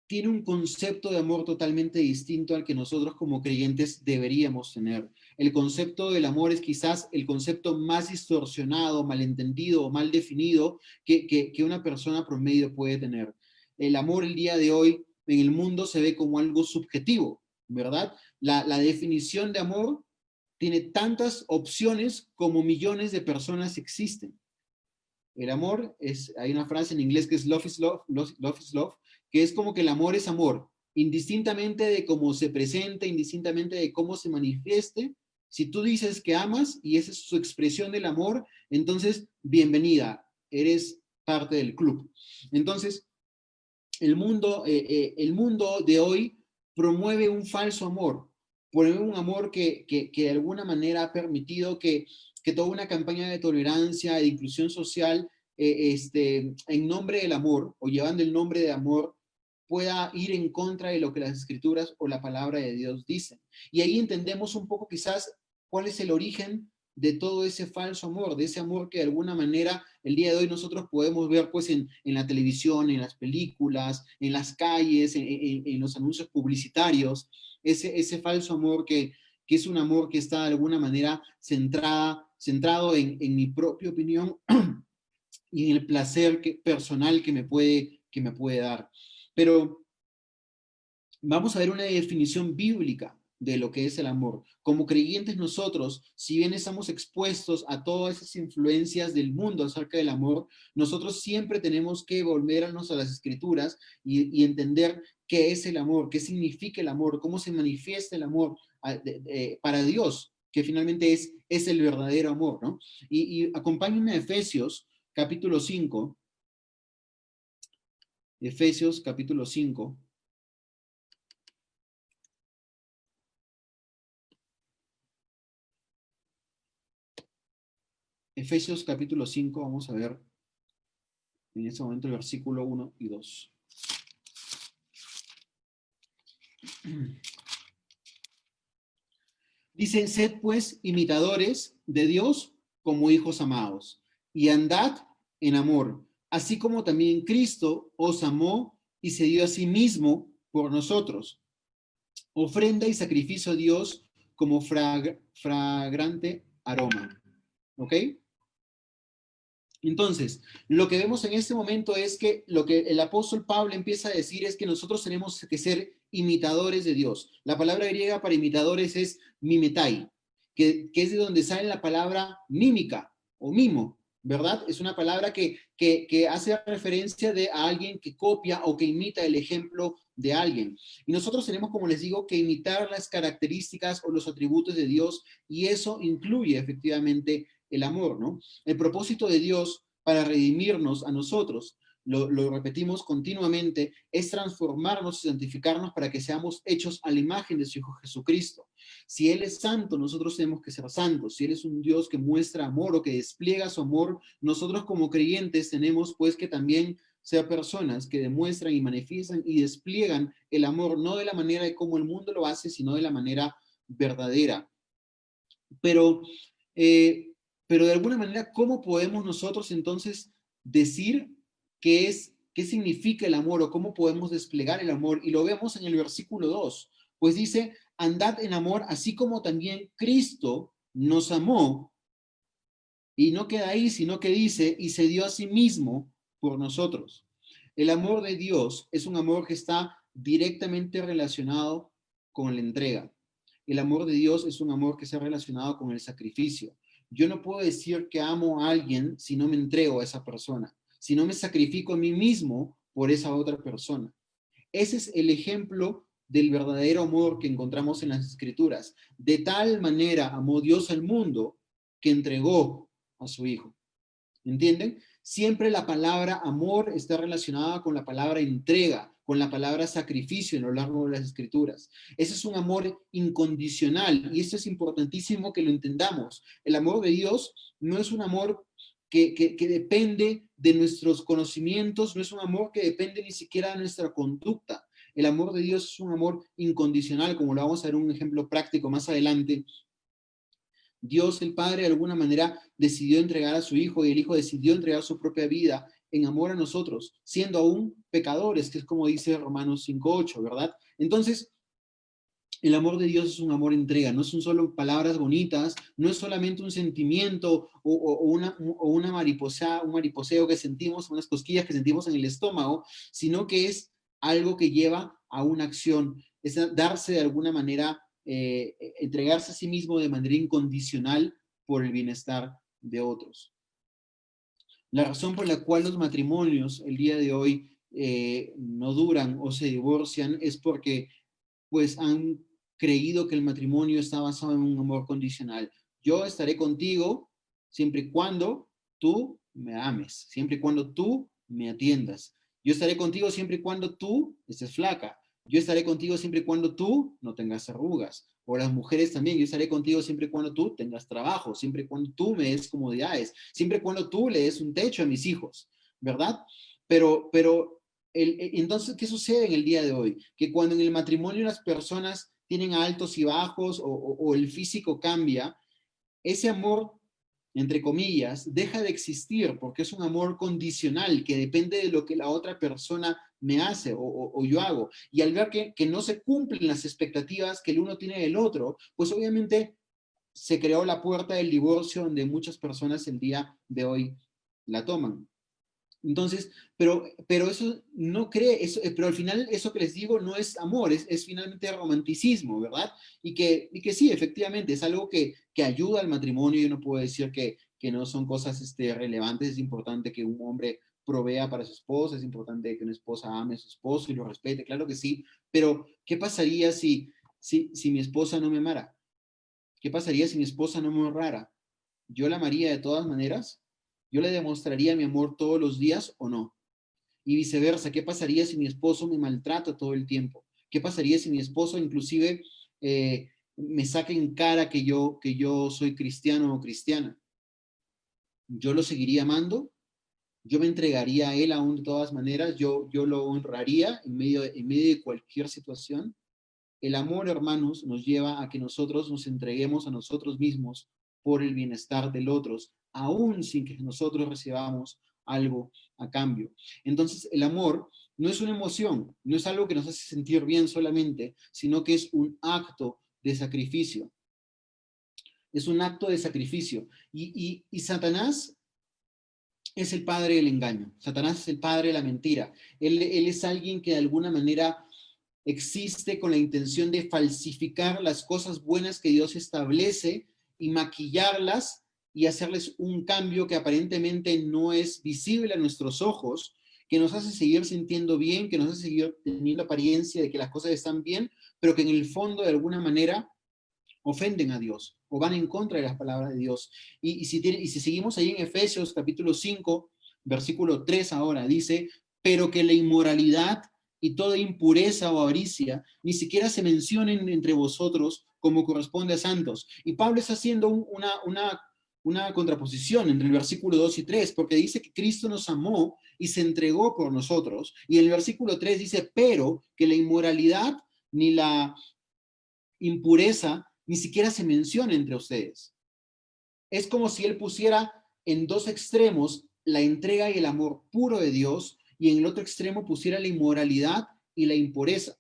tiene un concepto de amor totalmente distinto al que nosotros como creyentes deberíamos tener. El concepto del amor es quizás el concepto más distorsionado, malentendido o mal definido que una persona promedio puede tener. El amor el día de hoy en el mundo se ve como algo subjetivo, ¿verdad? La definición de amor tiene tantas opciones como millones de personas existen. El amor es, hay una frase en inglés que es love is love, love is love, que es como que el amor es amor, indistintamente de cómo se presente, indistintamente de cómo se manifieste. Si tú dices que amas y esa es su expresión del amor, entonces bienvenida, eres parte del club. Entonces, el mundo de hoy promueve un falso amor, promueve un amor que de alguna manera ha permitido que toda una campaña de tolerancia, de inclusión social, en nombre del amor o llevando el nombre de amor, pueda ir en contra de lo que las escrituras o la palabra de Dios dicen. Y ahí entendemos un poco quizás cuál es el origen de todo ese falso amor, de ese amor que de alguna manera el día de hoy nosotros podemos ver pues en la televisión, en las películas, en las calles, en los anuncios publicitarios, ese falso amor que es un amor que está de alguna manera centrado en mi propia opinión y en el placer personal que me puede dar. Pero vamos a ver una definición bíblica de lo que es el amor. Como creyentes nosotros, si bien estamos expuestos a todas esas influencias del mundo acerca del amor, nosotros siempre tenemos que volvernos a las escrituras y entender qué es el amor, qué significa el amor, cómo se manifiesta el amor para Dios, que finalmente es el verdadero amor, ¿no? Y acompáñenme a Efesios capítulo 5, Efesios capítulo 5. Efesios capítulo 5, vamos a ver en este momento el versículo 1 y 2. Dice, sed pues imitadores de Dios como hijos amados, y andad en amor, así como también Cristo os amó y se dio a sí mismo por nosotros, ofrenda y sacrificio a Dios como fragrante aroma. ¿Ok? Entonces, lo que vemos en este momento es que lo que el apóstol Pablo empieza a decir es que nosotros tenemos que ser imitadores de Dios. La palabra griega para imitadores es mimetai, que es de donde sale la palabra mímica o mimo, ¿verdad? Es una palabra que hace referencia a alguien que copia o que imita el ejemplo de alguien. Y nosotros tenemos, como les digo, que imitar las características o los atributos de Dios, y eso incluye efectivamente el amor, ¿no? El propósito de Dios para redimirnos a nosotros, lo repetimos continuamente, es transformarnos y santificarnos para que seamos hechos a la imagen de su Hijo Jesucristo. Si Él es santo, nosotros tenemos que ser santos. Si Él es un Dios que muestra amor o que despliega su amor, nosotros como creyentes tenemos pues que también ser personas que demuestran y manifiestan y despliegan el amor, no de la manera de cómo el mundo lo hace, sino de la manera verdadera. Pero eh, pero de alguna manera, ¿cómo podemos nosotros entonces decir qué significa el amor o cómo podemos desplegar el amor? Y lo vemos en el versículo 2, pues dice, andad en amor, así como también Cristo nos amó, y no queda ahí, sino que dice, y se dio a sí mismo por nosotros. El amor de Dios es un amor que está directamente relacionado con la entrega. El amor de Dios es un amor que está relacionado con el sacrificio. Yo no puedo decir que amo a alguien si no me entrego a esa persona, si no me sacrifico a mí mismo por esa otra persona. Ese es el ejemplo del verdadero amor que encontramos en las Escrituras. De tal manera amó Dios al mundo que entregó a su Hijo. ¿Entienden? Siempre la palabra amor está relacionada con la palabra entrega, con la palabra sacrificio en lo largo de las Escrituras. Ese es un amor incondicional y esto es importantísimo que lo entendamos. El amor de Dios no es un amor que depende de nuestros conocimientos, no es un amor que depende ni siquiera de nuestra conducta. El amor de Dios es un amor incondicional, como lo vamos a ver un ejemplo práctico más adelante. Dios el Padre de alguna manera decidió entregar a su Hijo y el Hijo decidió entregar su propia vida en amor a nosotros, siendo aún pecadores, que es como dice Romanos 5:8, ¿verdad? Entonces, el amor de Dios es un amor entrega, no son solo palabras bonitas, no es solamente un sentimiento una mariposa, un mariposeo que sentimos, unas cosquillas que sentimos en el estómago, sino que es algo que lleva a una acción, es darse de alguna manera, entregarse a sí mismo de manera incondicional por el bienestar de otros. La razón por la cual los matrimonios el día de hoy no duran o se divorcian es porque pues han creído que el matrimonio está basado en un amor condicional. Yo estaré contigo siempre y cuando tú me ames, siempre y cuando tú me atiendas. Yo estaré contigo siempre y cuando tú estés flaca. Yo estaré contigo siempre y cuando tú no tengas arrugas. O las mujeres también, yo estaré contigo siempre y cuando tú tengas trabajo, siempre y cuando tú me des comodidades, siempre y cuando tú le des un techo a mis hijos, ¿verdad? Pero entonces, ¿qué sucede en el día de hoy? Que cuando en el matrimonio las personas tienen altos y bajos o el físico cambia, ese amor, entre comillas, deja de existir porque es un amor condicional que depende de lo que la otra persona me hace o yo hago. Y al ver que no se cumplen las expectativas que el uno tiene del otro, pues obviamente se creó la puerta del divorcio donde muchas personas el día de hoy la toman. Entonces, pero eso no cree, eso, pero al final eso que les digo no es amor, es finalmente romanticismo, ¿verdad? Y que sí, efectivamente, es algo que ayuda al matrimonio. Yo no puedo decir que no son cosas relevantes. Es importante que un hombre provea para su esposa, es importante que una esposa ame a su esposo y lo respete, claro que sí, pero ¿qué pasaría si mi esposa no me amara? ¿Qué pasaría si mi esposa no me honrara? ¿Yo la amaría de todas maneras? ¿Yo le demostraría mi amor todos los días o no? Y viceversa, ¿qué pasaría si mi esposo me maltrata todo el tiempo? ¿Qué pasaría si mi esposo inclusive me saca en cara que yo soy cristiano o cristiana? ¿Yo lo seguiría amando? ¿Yo me entregaría a él aún de todas maneras? ¿Yo lo honraría en medio de cualquier situación? El amor, hermanos, nos lleva a que nosotros nos entreguemos a nosotros mismos por el bienestar del otro, aún sin que nosotros recibamos algo a cambio. Entonces, el amor no es una emoción, no es algo que nos hace sentir bien solamente, sino que es un acto de sacrificio. Es un acto de sacrificio. Y Satanás es el padre del engaño. Satanás es el padre de la mentira. Él es alguien que de alguna manera existe con la intención de falsificar las cosas buenas que Dios establece y maquillarlas y hacerles un cambio que aparentemente no es visible a nuestros ojos, que nos hace seguir sintiendo bien, que nos hace seguir teniendo apariencia de que las cosas están bien, pero que en el fondo de alguna manera ofenden a Dios o van en contra de las palabras de Dios. Y si seguimos ahí en Efesios capítulo 5, versículo 3 ahora, dice, pero que la inmoralidad y toda impureza o avaricia ni siquiera se mencionen entre vosotros como corresponde a santos. Y Pablo está haciendo una contraposición entre el versículo 2 y 3, porque dice que Cristo nos amó y se entregó por nosotros. Y el versículo 3 dice, pero que la inmoralidad ni la impureza ni siquiera se menciona entre ustedes. Es como si él pusiera en dos extremos la entrega y el amor puro de Dios y en el otro extremo pusiera la inmoralidad y la impureza.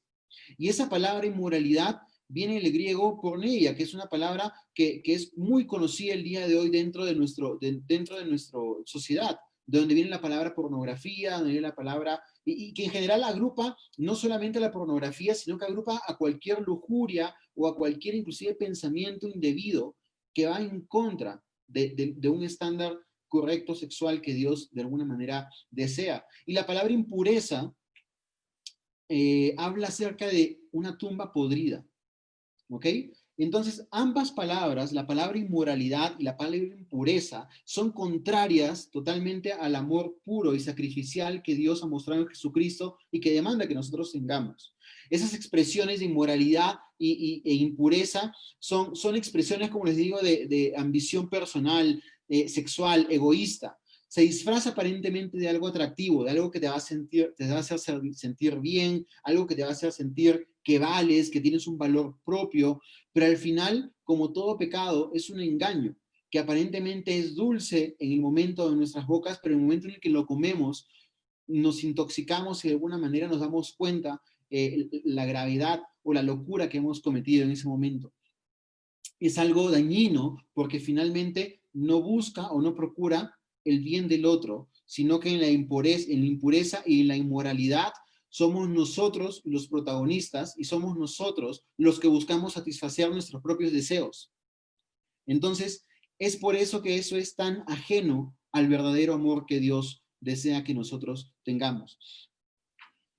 Y esa palabra inmoralidad viene del griego porneia, que es una palabra que es muy conocida el día de hoy dentro de nuestra sociedad, de donde viene la palabra pornografía, donde viene la palabra, y que en general agrupa no solamente la pornografía, sino que agrupa a cualquier lujuria o a cualquier inclusive pensamiento indebido que va en contra de un estándar correcto sexual que Dios de alguna manera desea. Y la palabra impureza habla acerca de una tumba podrida, ¿ok? Entonces, ambas palabras, la palabra inmoralidad y la palabra impureza, son contrarias totalmente al amor puro y sacrificial que Dios ha mostrado en Jesucristo y que demanda que nosotros tengamos. Esas expresiones de inmoralidad e impureza son expresiones, como les digo, de ambición personal, sexual, egoísta. Se disfraza aparentemente de algo atractivo, de algo que te va a hacer sentir bien, algo que te va a hacer sentir que vales, que tienes un valor propio, pero al final, como todo pecado, es un engaño, que aparentemente es dulce en el momento de nuestras bocas, pero en el momento en el que lo comemos, nos intoxicamos y de alguna manera nos damos cuenta la gravedad o la locura que hemos cometido en ese momento. Es algo dañino porque finalmente no busca o no procura el bien del otro, sino que en la impureza y en la inmoralidad somos nosotros los protagonistas y somos nosotros los que buscamos satisfacer nuestros propios deseos. Entonces, es por eso que eso es tan ajeno al verdadero amor que Dios desea que nosotros tengamos.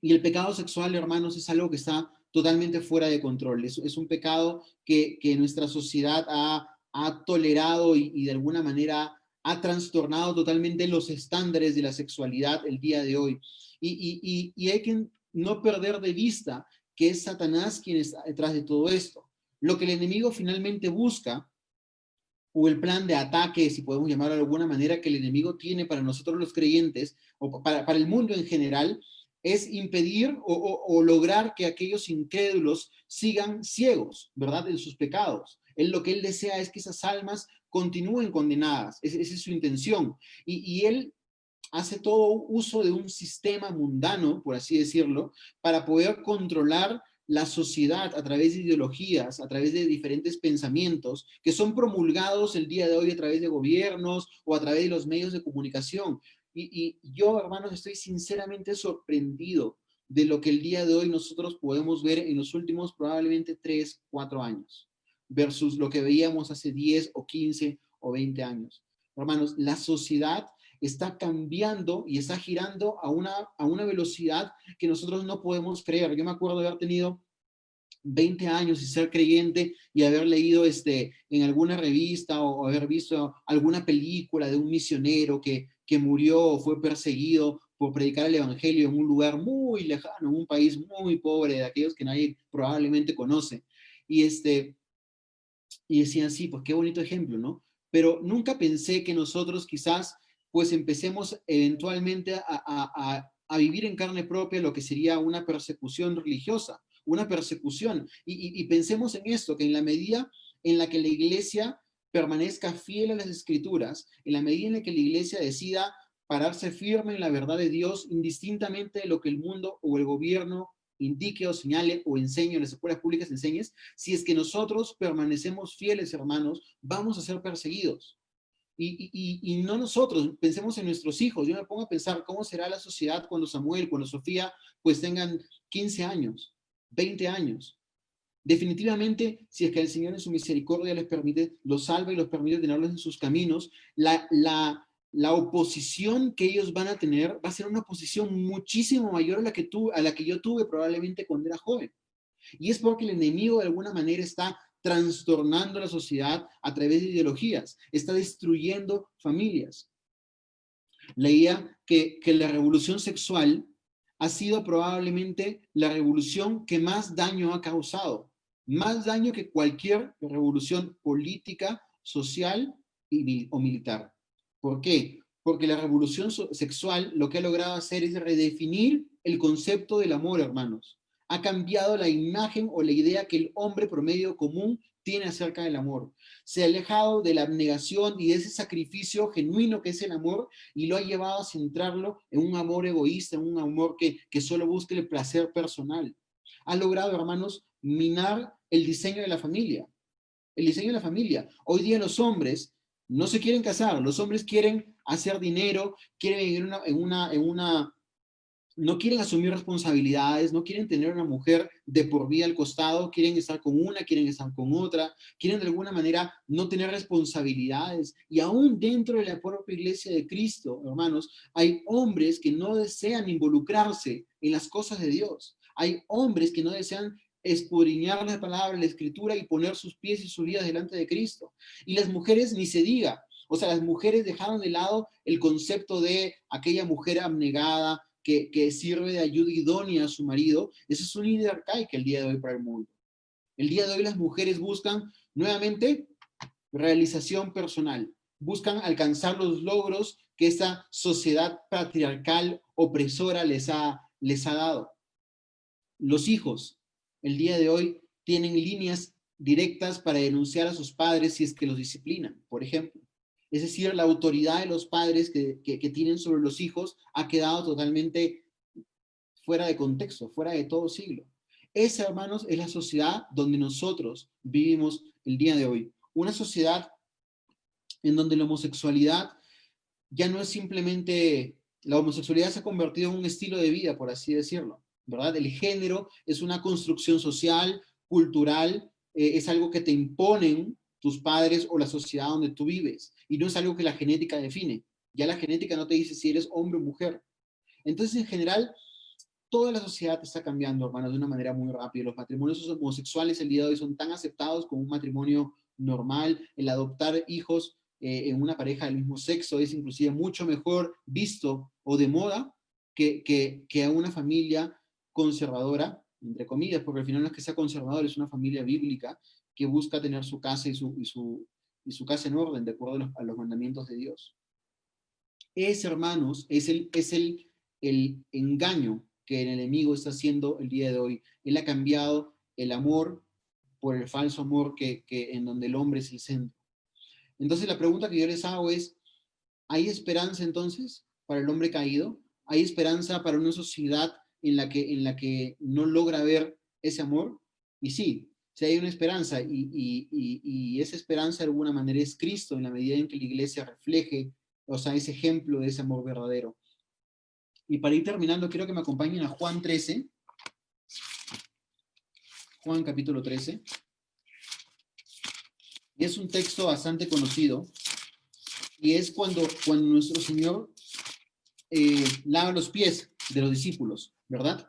Y el pecado sexual, hermanos, es algo que está totalmente fuera de control. Es un pecado que nuestra sociedad ha tolerado y de alguna manera ha trastornado totalmente los estándares de la sexualidad el día de hoy. Y hay que no perder de vista que es Satanás quien está detrás de todo esto. Lo que el enemigo finalmente busca, o el plan de ataque, si podemos llamarlo de alguna manera, que el enemigo tiene para nosotros los creyentes, o para el mundo en general, es impedir o lograr que aquellos incrédulos sigan ciegos, ¿verdad?, en sus pecados. Lo que él desea es que esas almas continúen condenadas, esa es su intención. Y él hace todo uso de un sistema mundano, por así decirlo, para poder controlar la sociedad a través de ideologías, a través de diferentes pensamientos que son promulgados el día de hoy a través de gobiernos o a través de los medios de comunicación. Y yo, hermanos, estoy sinceramente sorprendido de lo que el día de hoy nosotros podemos ver en los últimos probablemente 3, 4 años, versus lo que veíamos hace 10 o 15 o 20 años. Hermanos, la sociedad está cambiando y está girando a una velocidad que nosotros no podemos creer. Yo me acuerdo de haber tenido 20 años y ser creyente y haber leído en alguna revista o haber visto alguna película de un misionero que murió o fue perseguido por predicar el evangelio en un lugar muy lejano, en un país muy pobre, de aquellos que nadie probablemente conoce. Y, y decían, sí, pues qué bonito ejemplo, ¿no? Pero nunca pensé que nosotros quizás pues empecemos eventualmente a vivir en carne propia lo que sería una persecución religiosa, una persecución. Y pensemos en esto, que en la medida en la que la iglesia permanezca fiel a las escrituras, en la medida en la que la iglesia decida pararse firme en la verdad de Dios, indistintamente de lo que el mundo o el gobierno indique o señale o enseñe, en las escuelas públicas enseñes, si es que nosotros permanecemos fieles, hermanos, vamos a ser perseguidos. Y no nosotros, pensemos en nuestros hijos. Yo me pongo a pensar cómo será la sociedad cuando Samuel, cuando Sofía, pues tengan 15 años, 20 años. Definitivamente, si es que el Señor en su misericordia les permite, los salva y los permite tenerlos en sus caminos, la oposición que ellos van a tener va a ser una oposición muchísimo mayor a la que yo tuve probablemente cuando era joven. Y es porque el enemigo de alguna manera está trastornando la sociedad a través de ideologías, está destruyendo familias. Leía que la revolución sexual ha sido probablemente la revolución que más daño ha causado, más daño que cualquier revolución política, social o militar. ¿Por qué? Porque la revolución sexual lo que ha logrado hacer es redefinir el concepto del amor, hermanos. Ha cambiado la imagen o la idea que el hombre promedio común tiene acerca del amor. Se ha alejado de la abnegación y de ese sacrificio genuino que es el amor y lo ha llevado a centrarlo en un amor egoísta, en un amor que solo busca el placer personal. Ha logrado, hermanos, minar el diseño de la familia. El diseño de la familia. Hoy día los hombres no se quieren casar, los hombres quieren hacer dinero, quieren vivir no quieren asumir responsabilidades, no quieren tener una mujer de por vida al costado, quieren estar con una, quieren estar con otra, quieren de alguna manera no tener responsabilidades. Y aún dentro de la propia iglesia de Cristo, hermanos, hay hombres que no desean involucrarse en las cosas de Dios. Hay hombres que no desean escudriñar la palabra, la escritura y poner sus pies y sus vidas delante de Cristo. Y las mujeres ni se diga. O sea, las mujeres dejaron de lado el concepto de aquella mujer abnegada, que sirve de ayuda idónea a su marido. Eso es una idea arcaica el día de hoy para el mundo. El día de hoy las mujeres buscan nuevamente realización personal, buscan alcanzar los logros que esta sociedad patriarcal opresora les ha dado. Los hijos, el día de hoy, tienen líneas directas para denunciar a sus padres si es que los disciplinan, por ejemplo. Es decir, la autoridad de los padres que tienen sobre los hijos ha quedado totalmente fuera de contexto, fuera de todo siglo. Esa, hermanos, es la sociedad donde nosotros vivimos el día de hoy. Una sociedad en donde la homosexualidad ya no es simplemente, la homosexualidad se ha convertido en un estilo de vida, por así decirlo, ¿verdad? El género es una construcción social, cultural, es algo que te imponen tus padres o la sociedad donde tú vives, y no es algo que la genética define. Ya la genética no te dice si eres hombre o mujer. Entonces, en general, toda la sociedad está cambiando, hermanos, de una manera muy rápida. Los matrimonios homosexuales el día de hoy son tan aceptados como un matrimonio normal. El adoptar hijos en una pareja del mismo sexo es inclusive mucho mejor visto o de moda que a una familia conservadora, entre comillas, porque al final no es que sea conservador, es una familia bíblica que busca tener su casa y su casa en orden, de acuerdo a los mandamientos de Dios. Ese, hermanos, es el engaño que el enemigo está haciendo el día de hoy. Él ha cambiado el amor por el falso amor en donde el hombre es el centro. Entonces la pregunta que yo les hago es, ¿hay esperanza entonces para el hombre caído? ¿Hay esperanza para una sociedad en la que no logra ver ese amor? Y sí, sí hay una esperanza, y esa esperanza de alguna manera es Cristo, en la medida en que la iglesia refleje, o sea, ese ejemplo de ese amor verdadero. Y para ir terminando, quiero que me acompañen a Juan 13, Juan capítulo 13. Y es un texto bastante conocido, y es cuando nuestro Señor lava los pies de los discípulos, ¿verdad?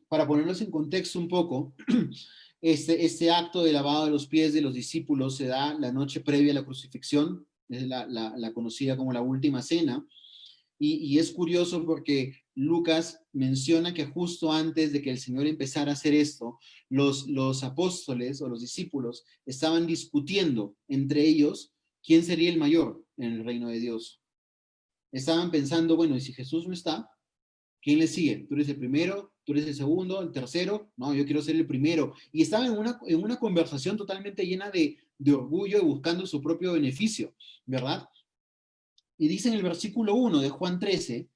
Para ponerlos en contexto un poco, este acto de lavado de los pies de los discípulos se da la noche previa a la crucifixión, es la conocida como la última cena, y es curioso porque Lucas menciona que justo antes de que el Señor empezara a hacer esto, los apóstoles o los discípulos estaban discutiendo entre ellos quién sería el mayor en el reino de Dios. Estaban pensando, bueno, y si Jesús no está, ¿quién le sigue? ¿Tú eres el primero? ¿Tú eres el segundo? ¿El tercero? No, yo quiero ser el primero. Y estaban en una conversación totalmente llena de orgullo y buscando su propio beneficio, ¿verdad? Y dice en el versículo 1 de Juan 13,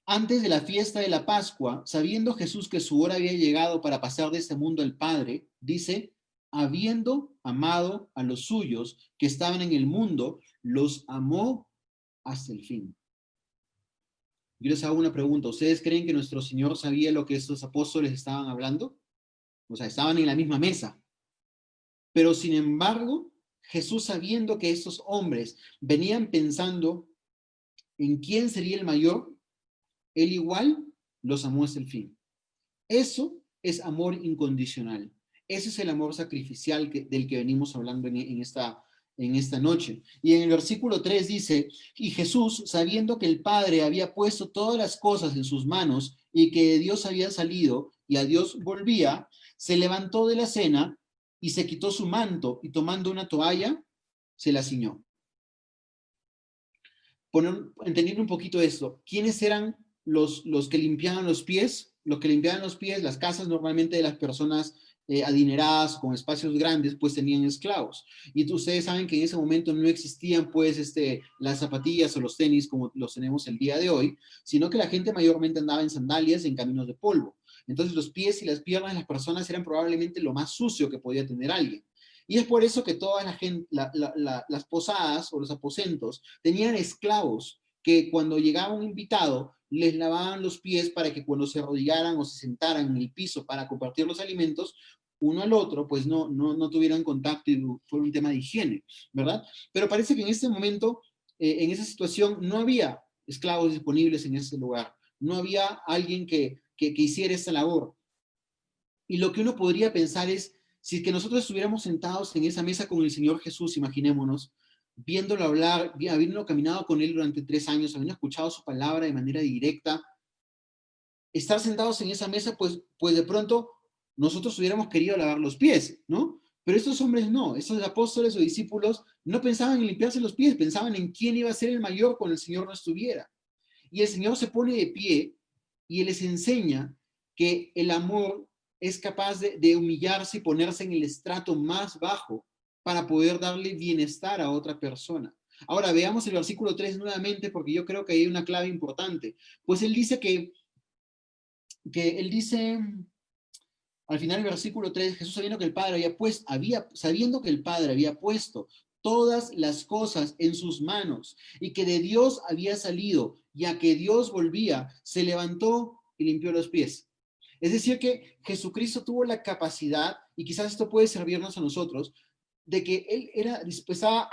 antes de la fiesta de la Pascua, sabiendo Jesús que su hora había llegado para pasar de este mundo al Padre, dice, habiendo amado a los suyos que estaban en el mundo, los amó hasta el fin. Yo les hago una pregunta. ¿Ustedes creen que nuestro Señor sabía lo que estos apóstoles estaban hablando? O sea, estaban en la misma mesa. Pero sin embargo, Jesús, sabiendo que estos hombres venían pensando en quién sería el mayor, él igual los amó hasta el fin. Eso es amor incondicional. Ese es el amor sacrificial del que venimos hablando en esta noche. Y en el versículo 3 dice, y Jesús, sabiendo que el Padre había puesto todas las cosas en sus manos y que de Dios había salido y a Dios volvía, se levantó de la cena y se quitó su manto y tomando una toalla, se la ciñó. Entendiendo un poquito esto, ¿quiénes eran los que limpiaban los pies? Los que limpiaban los pies, las casas normalmente de las personas adineradas, con espacios grandes, pues tenían esclavos. Y ustedes saben que en ese momento no existían pues las zapatillas o los tenis como los tenemos el día de hoy, sino que la gente mayormente andaba en sandalias en caminos de polvo. Entonces los pies y las piernas de las personas eran probablemente lo más sucio que podía tener alguien. Y es por eso que todas las posadas o los aposentos tenían esclavos que cuando llegaba un invitado les lavaban los pies para que cuando se arrodillaran o se sentaran en el piso para compartir los alimentos, uno al otro, pues no tuvieran contacto y fue un tema de higiene, ¿verdad? Pero parece que en este momento, en esa situación, no había esclavos disponibles en ese lugar, no había alguien que hiciera esa labor. Y lo que uno podría pensar es, si es que nosotros estuviéramos sentados en esa mesa con el Señor Jesús, imaginémonos, viéndolo hablar, habiendo caminado con Él durante 3 años, habiendo escuchado su palabra de manera directa, estar sentados en esa mesa, pues de pronto nosotros hubiéramos querido lavar los pies, ¿no? Pero estos hombres no, estos apóstoles o discípulos no pensaban en limpiarse los pies, pensaban en quién iba a ser el mayor cuando el Señor no estuviera. Y el Señor se pone de pie y Él les enseña que el amor es capaz de humillarse y ponerse en el estrato más bajo para poder darle bienestar a otra persona. Ahora veamos el versículo 3 nuevamente, porque yo creo que hay una clave importante. Pues Él dice al final del versículo 3, Jesús sabiendo que el Padre había puesto todas las cosas en sus manos y que de Dios había salido y a que Dios volvía, se levantó y limpió los pies. Es decir, que Jesucristo tuvo la capacidad, y quizás esto puede servirnos a nosotros, de que Él estaba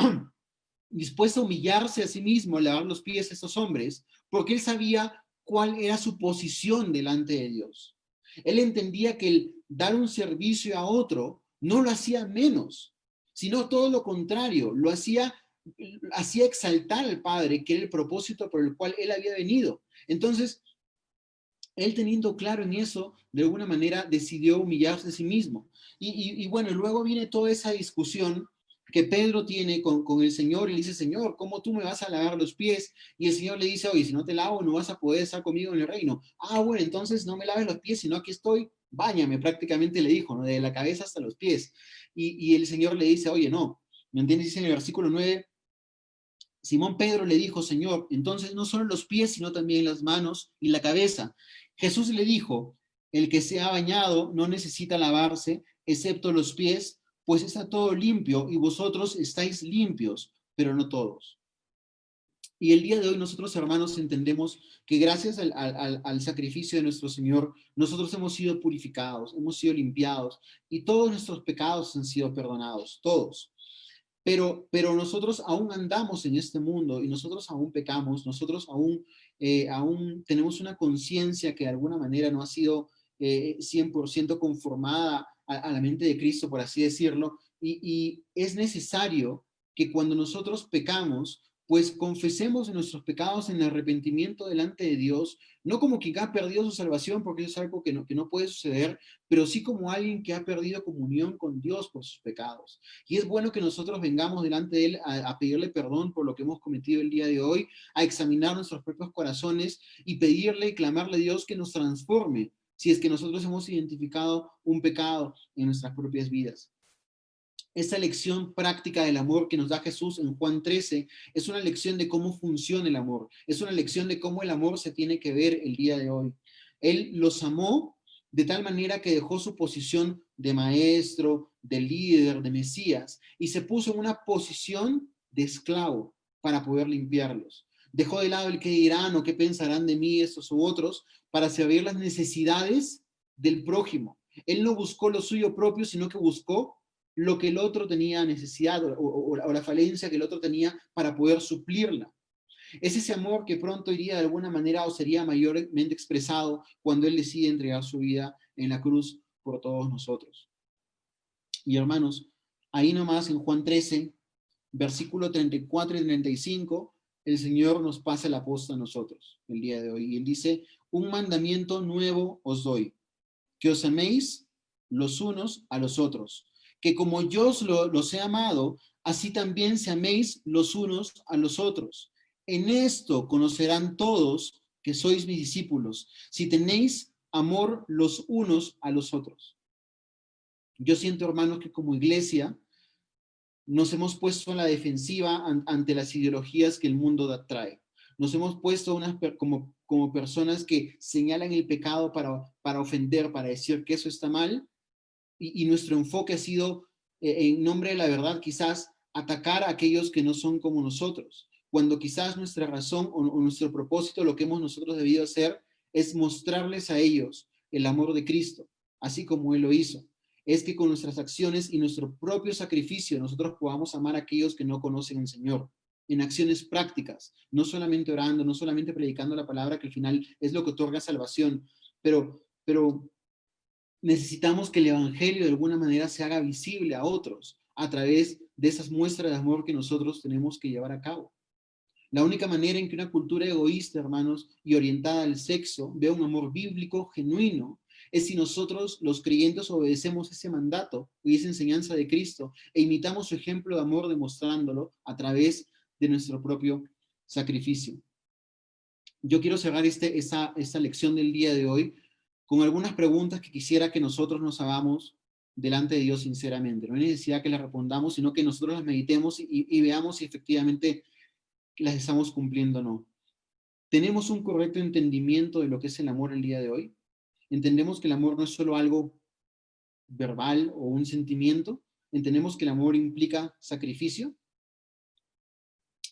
dispuesto a humillarse a sí mismo, a lavar los pies a estos hombres, porque él sabía cuál era su posición delante de Dios. Él entendía que el dar un servicio a otro no lo hacía menos, sino todo lo contrario, hacía exaltar al Padre, que era el propósito por el cual él había venido. Entonces, él teniendo claro en eso, de alguna manera decidió humillarse a sí mismo. Y bueno, luego viene toda esa discusión que Pedro tiene con el Señor y le dice, Señor, ¿cómo tú me vas a lavar los pies? Y el Señor le dice, oye, si no te lavo, no vas a poder estar conmigo en el reino. Ah, bueno, entonces no me laves los pies, sino aquí estoy, báñame, prácticamente le dijo, ¿no? De la cabeza hasta los pies. Y el Señor le dice, oye, no, ¿me entiendes? Dice en el versículo 9, Simón Pedro le dijo, Señor, entonces no solo los pies, sino también las manos y la cabeza. Jesús le dijo, el que se ha bañado no necesita lavarse, excepto los pies, pues está todo limpio y vosotros estáis limpios, pero no todos. Y el día de hoy nosotros, hermanos, entendemos que gracias al sacrificio de nuestro Señor, nosotros hemos sido purificados, hemos sido limpiados y todos nuestros pecados han sido perdonados, todos. Pero nosotros aún andamos en este mundo y nosotros aún pecamos, nosotros aún tenemos una conciencia que de alguna manera no ha sido 100% conformada a la mente de Cristo, por así decirlo, y es necesario que cuando nosotros pecamos, pues confesemos nuestros pecados en arrepentimiento delante de Dios, no como quien ha perdido su salvación, porque eso es algo que no puede suceder, pero sí como alguien que ha perdido comunión con Dios por sus pecados. Y es bueno que nosotros vengamos delante de Él a pedirle perdón por lo que hemos cometido el día de hoy, a examinar nuestros propios corazones y pedirle y clamarle a Dios que nos transforme si es que nosotros hemos identificado un pecado en nuestras propias vidas. Esta lección práctica del amor que nos da Jesús en Juan 13 es una lección de cómo funciona el amor, es una lección de cómo el amor se tiene que ver el día de hoy. Él los amó de tal manera que dejó su posición de maestro, de líder, de Mesías, y se puso en una posición de esclavo para poder limpiarlos. Dejó de lado el qué dirán o qué pensarán de mí estos u otros para servir las necesidades del prójimo. Él no buscó lo suyo propio, sino que buscó lo que el otro tenía necesidad o la falencia que el otro tenía para poder suplirla. Es ese amor que pronto iría de alguna manera o sería mayormente expresado cuando Él decide entregar su vida en la cruz por todos nosotros. Y hermanos, ahí nomás en Juan 13, versículo 34 y 35, el Señor nos pasa la posta a nosotros el día de hoy. Y Él dice, un mandamiento nuevo os doy, que os améis los unos a los otros, que como yo los he amado, así también se améis los unos a los otros. En esto conocerán todos que sois mis discípulos, si tenéis amor los unos a los otros. Yo siento, hermanos, que como iglesia nos hemos puesto en la defensiva ante las ideologías que el mundo trae. Nos hemos puesto como personas que señalan el pecado para ofender, para decir que eso está mal, y nuestro enfoque ha sido, en nombre de la verdad, quizás atacar a aquellos que no son como nosotros, cuando quizás nuestra razón o nuestro propósito, lo que hemos nosotros debido hacer, es mostrarles a ellos el amor de Cristo, así como Él lo hizo. Es que con nuestras acciones y nuestro propio sacrificio nosotros podamos amar a aquellos que no conocen al Señor, en acciones prácticas, no solamente orando, no solamente predicando la palabra, que al final es lo que otorga salvación, pero necesitamos que el Evangelio de alguna manera se haga visible a otros a través de esas muestras de amor que nosotros tenemos que llevar a cabo. La única manera en que una cultura egoísta, hermanos, y orientada al sexo vea un amor bíblico genuino es si nosotros, los creyentes, obedecemos ese mandato y esa enseñanza de Cristo e imitamos su ejemplo de amor demostrándolo a través de nuestro propio sacrificio. Yo quiero cerrar esta lección del día de hoy con algunas preguntas que quisiera que nosotros nos hagamos delante de Dios sinceramente. No hay necesidad que las respondamos, sino que nosotros las meditemos y veamos si efectivamente las estamos cumpliendo o no. ¿Tenemos un correcto entendimiento de lo que es el amor el día de hoy? ¿Entendemos que el amor no es solo algo verbal o un sentimiento? ¿Entendemos que el amor implica sacrificio?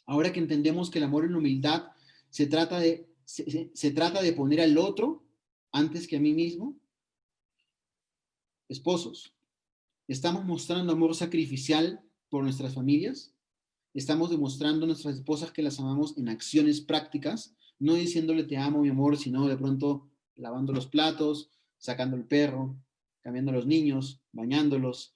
Ahora que entendemos que el amor en humildad se trata de poner al otro antes que a mí mismo, esposos, ¿estamos mostrando amor sacrificial por nuestras familias? Estamos demostrando a nuestras esposas que las amamos en acciones prácticas, no diciéndole te amo, mi amor, sino de pronto lavando los platos, sacando el perro, cambiando a los niños, bañándolos,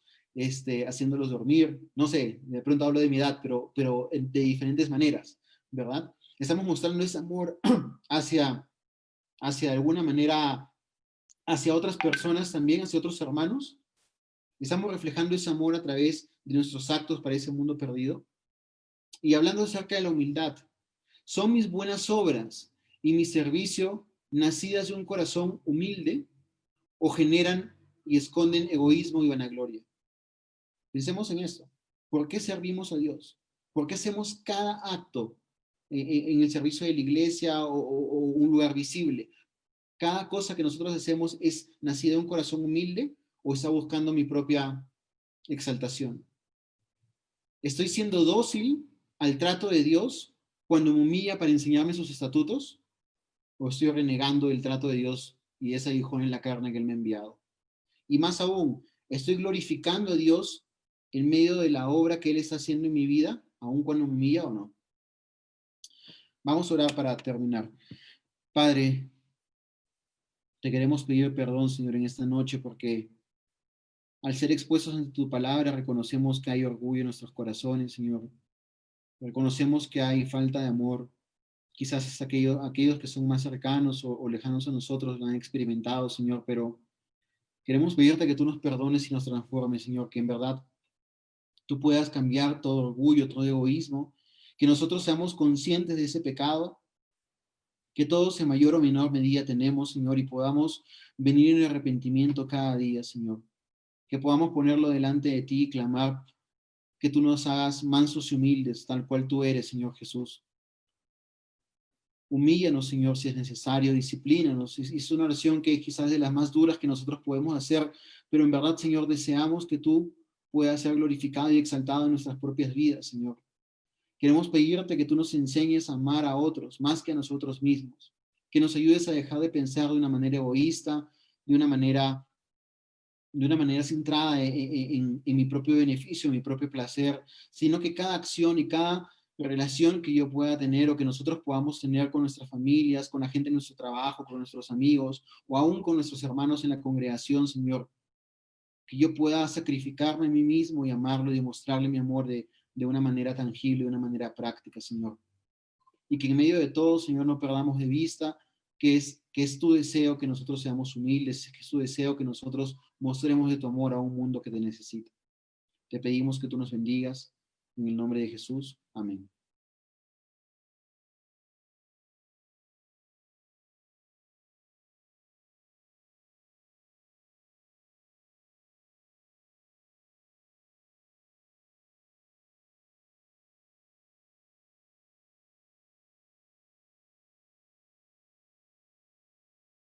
haciéndolos dormir, no sé, de pronto hablo de mi edad, pero de diferentes maneras, ¿verdad? Estamos mostrando ese amor hacia, hacia de alguna manera, hacia otras personas también, hacia otros hermanos. Estamos reflejando ese amor a través de nuestros actos para ese mundo perdido. Y hablando acerca de la humildad, son mis buenas obras y mi servicio nacidas de un corazón humilde o generan y esconden egoísmo y vanagloria. Pensemos en esto. ¿Por qué servimos a Dios? ¿Por qué hacemos cada acto en el servicio de la iglesia o un lugar visible? ¿Cada cosa que nosotros hacemos es nacida de un corazón humilde o está buscando mi propia exaltación? ¿Estoy siendo dócil al trato de Dios cuando me humilla para enseñarme sus estatutos? ¿O estoy renegando el trato de Dios y ese aguijón en la carne que Él me ha enviado? Y más aún, ¿estoy glorificando a Dios en medio de la obra que Él está haciendo en mi vida, aun cuando me humilla o no? Vamos a orar para terminar. Padre, te queremos pedir perdón, Señor, en esta noche porque al ser expuestos ante tu palabra reconocemos que hay orgullo en nuestros corazones, Señor. Reconocemos que hay falta de amor. Quizás hasta aquellos que son más cercanos o lejanos a nosotros lo han experimentado, Señor, pero queremos pedirte que tú nos perdones y nos transformes, Señor, que en verdad tú puedas cambiar todo orgullo, todo egoísmo, que nosotros seamos conscientes de ese pecado, que todos en mayor o menor medida tenemos, Señor, y podamos venir en arrepentimiento cada día, Señor, que podamos ponerlo delante de ti y clamar que tú nos hagas mansos y humildes, tal cual tú eres, Señor Jesús. Humíllanos, Señor, si es necesario, disciplínanos. Es una oración que quizás es de las más duras que nosotros podemos hacer, pero en verdad, Señor, deseamos que tú puedas ser glorificado y exaltado en nuestras propias vidas, Señor. Queremos pedirte que tú nos enseñes a amar a otros más que a nosotros mismos, que nos ayudes a dejar de pensar de una manera egoísta, de una manera, de una manera centrada en mi propio beneficio, en mi propio placer, sino que cada acción y cada relación que yo pueda tener o que nosotros podamos tener con nuestras familias, con la gente en nuestro trabajo, con nuestros amigos o aún con nuestros hermanos en la congregación, Señor, que yo pueda sacrificarme a mí mismo y amarlo y demostrarle mi amor de una manera tangible, de una manera práctica, Señor. Y que en medio de todo, Señor, no perdamos de vista que es tu deseo que nosotros seamos humildes, que es tu deseo que nosotros mostremos de tu amor a un mundo que te necesita. Te pedimos que tú nos bendigas. En el nombre de Jesús. Amén.